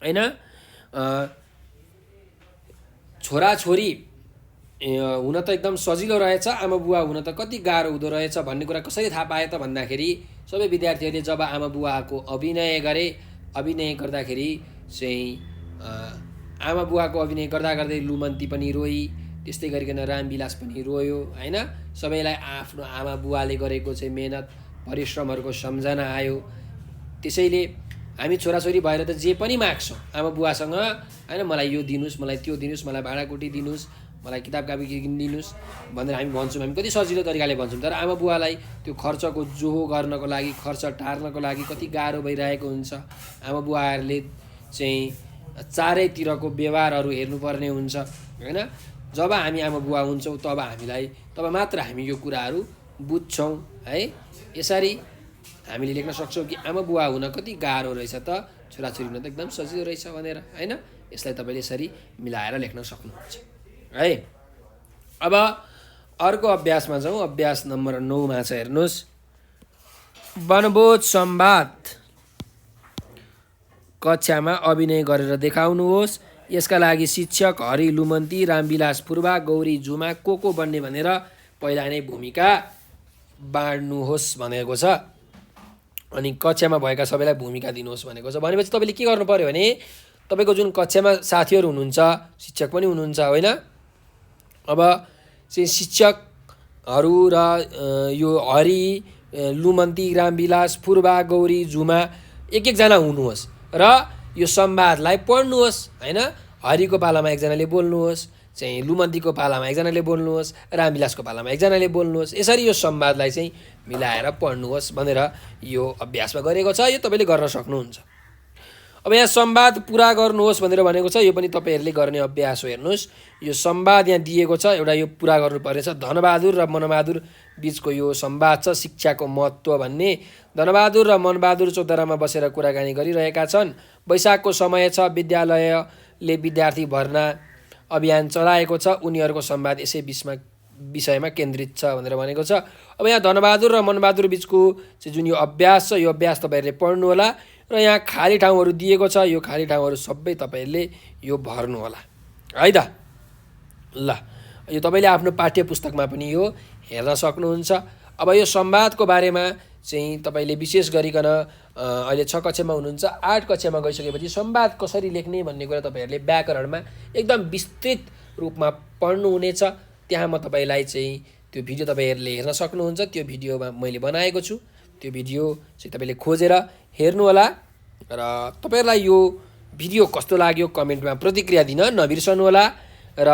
हैन। छोराछोरी हुन त एकदम सजिलो रहेछ, आमा बुवा हुन त कति गाह्रो हुँदो रहेछ भन्ने कुरा कसरी थाहा पाए त भन्दाखेरि सबै विद्यार्थीहरूले जब आमा बुवाको अभिनय गर्दाखेरि चाहिँ आमा बुवाको अभिनय गर्दा गर्दै लुमन्ती पनि रोई, त्यस्तै गरिकन रामविलास पनि रोयो हैन। सबैलाई आफ्नो आमा बुवाले गरेको चाहिँ मेहनत परिश्रमहरूको सम्झना आयो। त्यसैले हामी छोराछोरी भएर त जे पनि माग्छौँ आमा बुवासँग हैन, मलाई यो दिनुहोस्, मलाई त्यो दिनुहोस्, मलाई भाँडाकुटी दिनुहोस्, मलाई किताब कापी किनिदिनुहोस् भनेर हामी भन्छौँ। हामी कति सजिलो तरिकाले भन्छौँ, तर आमा बुवालाई त्यो खर्चको जोहो गर्नको लागि, खर्च टार्नको लागि कति गाह्रो भइरहेको हुन्छ। आमा बुवाहरूले चाहिँ चारैतिरको व्यवहारहरू हेर्नुपर्ने हुन्छ हैन। जब हामी आमा बुवा हुन्छौँ तब मात्र हामी यो कुराहरू बुझ्छौँ है। यसरी हामीले लेख्न सक्छौँ कि आमा बुवा हुन कति गाह्रो रहेछ त, छोराछोरी हुन त एकदम सजिलो रहेछ भनेर हैन। यसलाई तपाईँले यसरी मिलाएर लेख्न सक्नुहुन्छ है। अब अर्को अभ्यासमा जाउँ। अभ्यास नम्बर 9 मा छ हेर्नुहोस्, वनभोज संवाद कक्षामा अभिनय गरेर देखाउनुहोस्। यसका लागि शिक्षक हरि लुमन्ती, रामविलास फुर्बा, गौरी जुमा को बन्ने भनेर पहिला नै भूमिका बाँड्नुहोस् भनेको छ। अनि कक्षामा भएका सबैलाई भूमिका दिनुहोस् भनेको छ। भनेपछि तपाईँले के गर्नु पर्यो भने तपाईँको जुन कक्षामा साथीहरू हुनुहुन्छ, शिक्षक पनि हुनुहुन्छ होइन। अब चाहिँ शिक्षकहरू र यो हरि लुमन्ती, रामविलास फुर्बा, गौरी जुमा एकजना हुनुहोस् र यो संवादलाई पढ्नुहोस् हैन। हरिको पालामा एकजनाले बोल्नुहोस्, चाहिँ लुमन्तीको पालामा एकजनाले बोल्नुहोस्, रामविलासको पालामा एकजनाले बोल्नुहोस्। यसरी यो संवादलाई चाहिँ मिलाएर पढ्नुहोस् भनेर यो अभ्यासमा गरेको छ। यो तपाईँले गर्न सक्नुहुन्छ। अब यहाँ संवाद पुरा गर्नुहोस् भनेर भनेको छ। यो पनि तपाईँहरूले गर्ने अभ्यास हो। हेर्नुहोस्, यो संवाद यहाँ दिएको छ, एउटा यो पुरा गर्नुपर्ने छ। धनबहादुर र मनबहादुर बिचको यो संवाद छ, शिक्षाको महत्त्व भन्ने। धनबहादुर र मनबहादुर चौतारामा बसेर कुराकानी गरिरहेका छन्। वैशाखको समय छ, विद्यालयले विद्यार्थी भर्ना अभियान चलाएको छ। उनीहरूको संवाद यसै विषयमा केन्द्रित छ भनेर भनेको छ। अब यहाँ धनबहादुर र मनबहादुर बिचको चाहिँ जुन यो अभ्यास छ, यो अभ्यास तपाईँहरूले पढ्नु होला र यहाँ खाली ठाउँहरू दिएको छ। यो खाली ठाउँहरू सबै तपाईँहरूले यो भर्नु होला है त। ल यो तपाईँले आफ्नो पाठ्य पुस्तकमा पनि यो हेर्न सक्नुहुन्छ। अब यो संवादको बारेमा चाहिँ तपाईँले विशेष गरिकन अहिले 6 कक्षामा हुनुहुन्छ, 8 कक्षामा गइसकेपछि संवाद कसरी लेख्ने भन्ने कुरा तपाईँहरूले व्याकरणमा एकदम विस्तृत रूपमा पढ्नुहुनेछ। त्यहाँ म तपाईँलाई चाहिँ त्यो भिडियो तपाईँहरूले हेर्न सक्नुहुन्छ। त्यो भिडियोमा मैले बनाएको छु, त्यो भिडियो चाहिँ तपाईँले खोजेर हेर्नु होला। र तपाईँहरूलाई यो भिडियो कस्तो लाग्यो कमेन्टमा प्रतिक्रिया दिन नबिर्सनु होला। र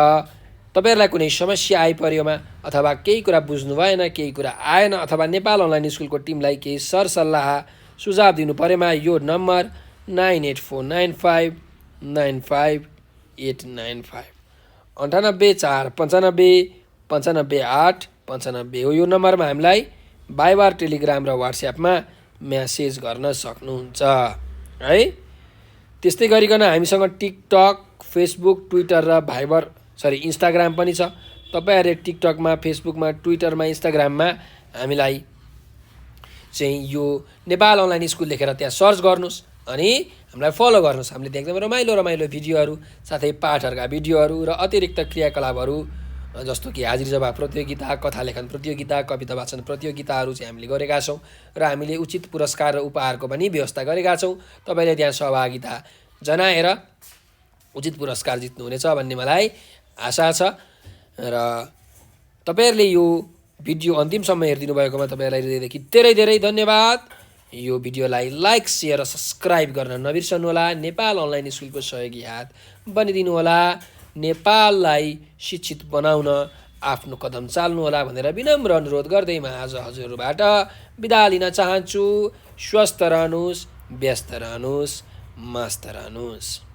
तपाईँहरूलाई कुनै समस्या आइपऱ्योमा अथवा केही कुरा बुझ्नु भएन, केही कुरा आएन, अथवा नेपाल अनलाइन स्कुलको टिमलाई केही सरसल्लाह सुझाव दिनु परेमा यो नम्बर 9849595895 98 4 95 95 8 95 हो। यो नम्बरमा हामीलाई भाइबर, टेलिग्राम र व्हाट्सएपमा मेसेज गर्न सक्नुहुन्छ है। त्यस्तै गरिकन हामीसँग टिकटक, फेसबुक, ट्विटर र इन्स्टाग्राम पनि छ। तपाईँहरूले टिकटकमा, फेसबुकमा, ट्विटरमा, इन्स्टाग्राममा हामीलाई चाहिँ यो नेपाल अनलाइन स्कुल लेखेर त्यहाँ सर्च गर्नुहोस् अनि हामीलाई फलो गर्नुहोस्। हामीले त्यहाँ एकदमै रमाइलो भिडियोहरू, साथै पाठहरूका भिडियोहरू र अतिरिक्त क्रियाकलापहरू जस्तो कि हाजिरी जवाब प्रतियोगिता, कथा लेखन प्रतियोगिता, कविता वाचन प्रतियोगिताहरू चाहिँ हामीले गरेका छौँ र हामीले उचित पुरस्कार र उपहारको पनि व्यवस्था गरेका छौँ। तपाईँले त्यहाँ सहभागिता जनाएर उचित पुरस्कार जित्नुहुनेछ भन्ने मलाई आशा छ र तपाईँहरूले यो भिडियो अन्तिमसम्म हेरिदिनु भएकोमा तपाईँहरूलाई हृदयदेखि धेरै धेरै धन्यवाद। यो भिडियोलाई लाइक, सेयर र सब्सक्राइब गर्न नबिर्सनुहोला। नेपाल अनलाइन स्कुलको सहयोगी हात बनिदिनुहोला। नेपाललाई शिक्षित बनाउन आफ्नो कदम चाल्नुहोला भनेर विनम्र अनुरोध गर्दै म आज हजुरहरूबाट बिदा लिन चाहन्छु। स्वस्थ रहनुहोस्, व्यस्त रहनुहोस्, मस्त रहनुहोस्।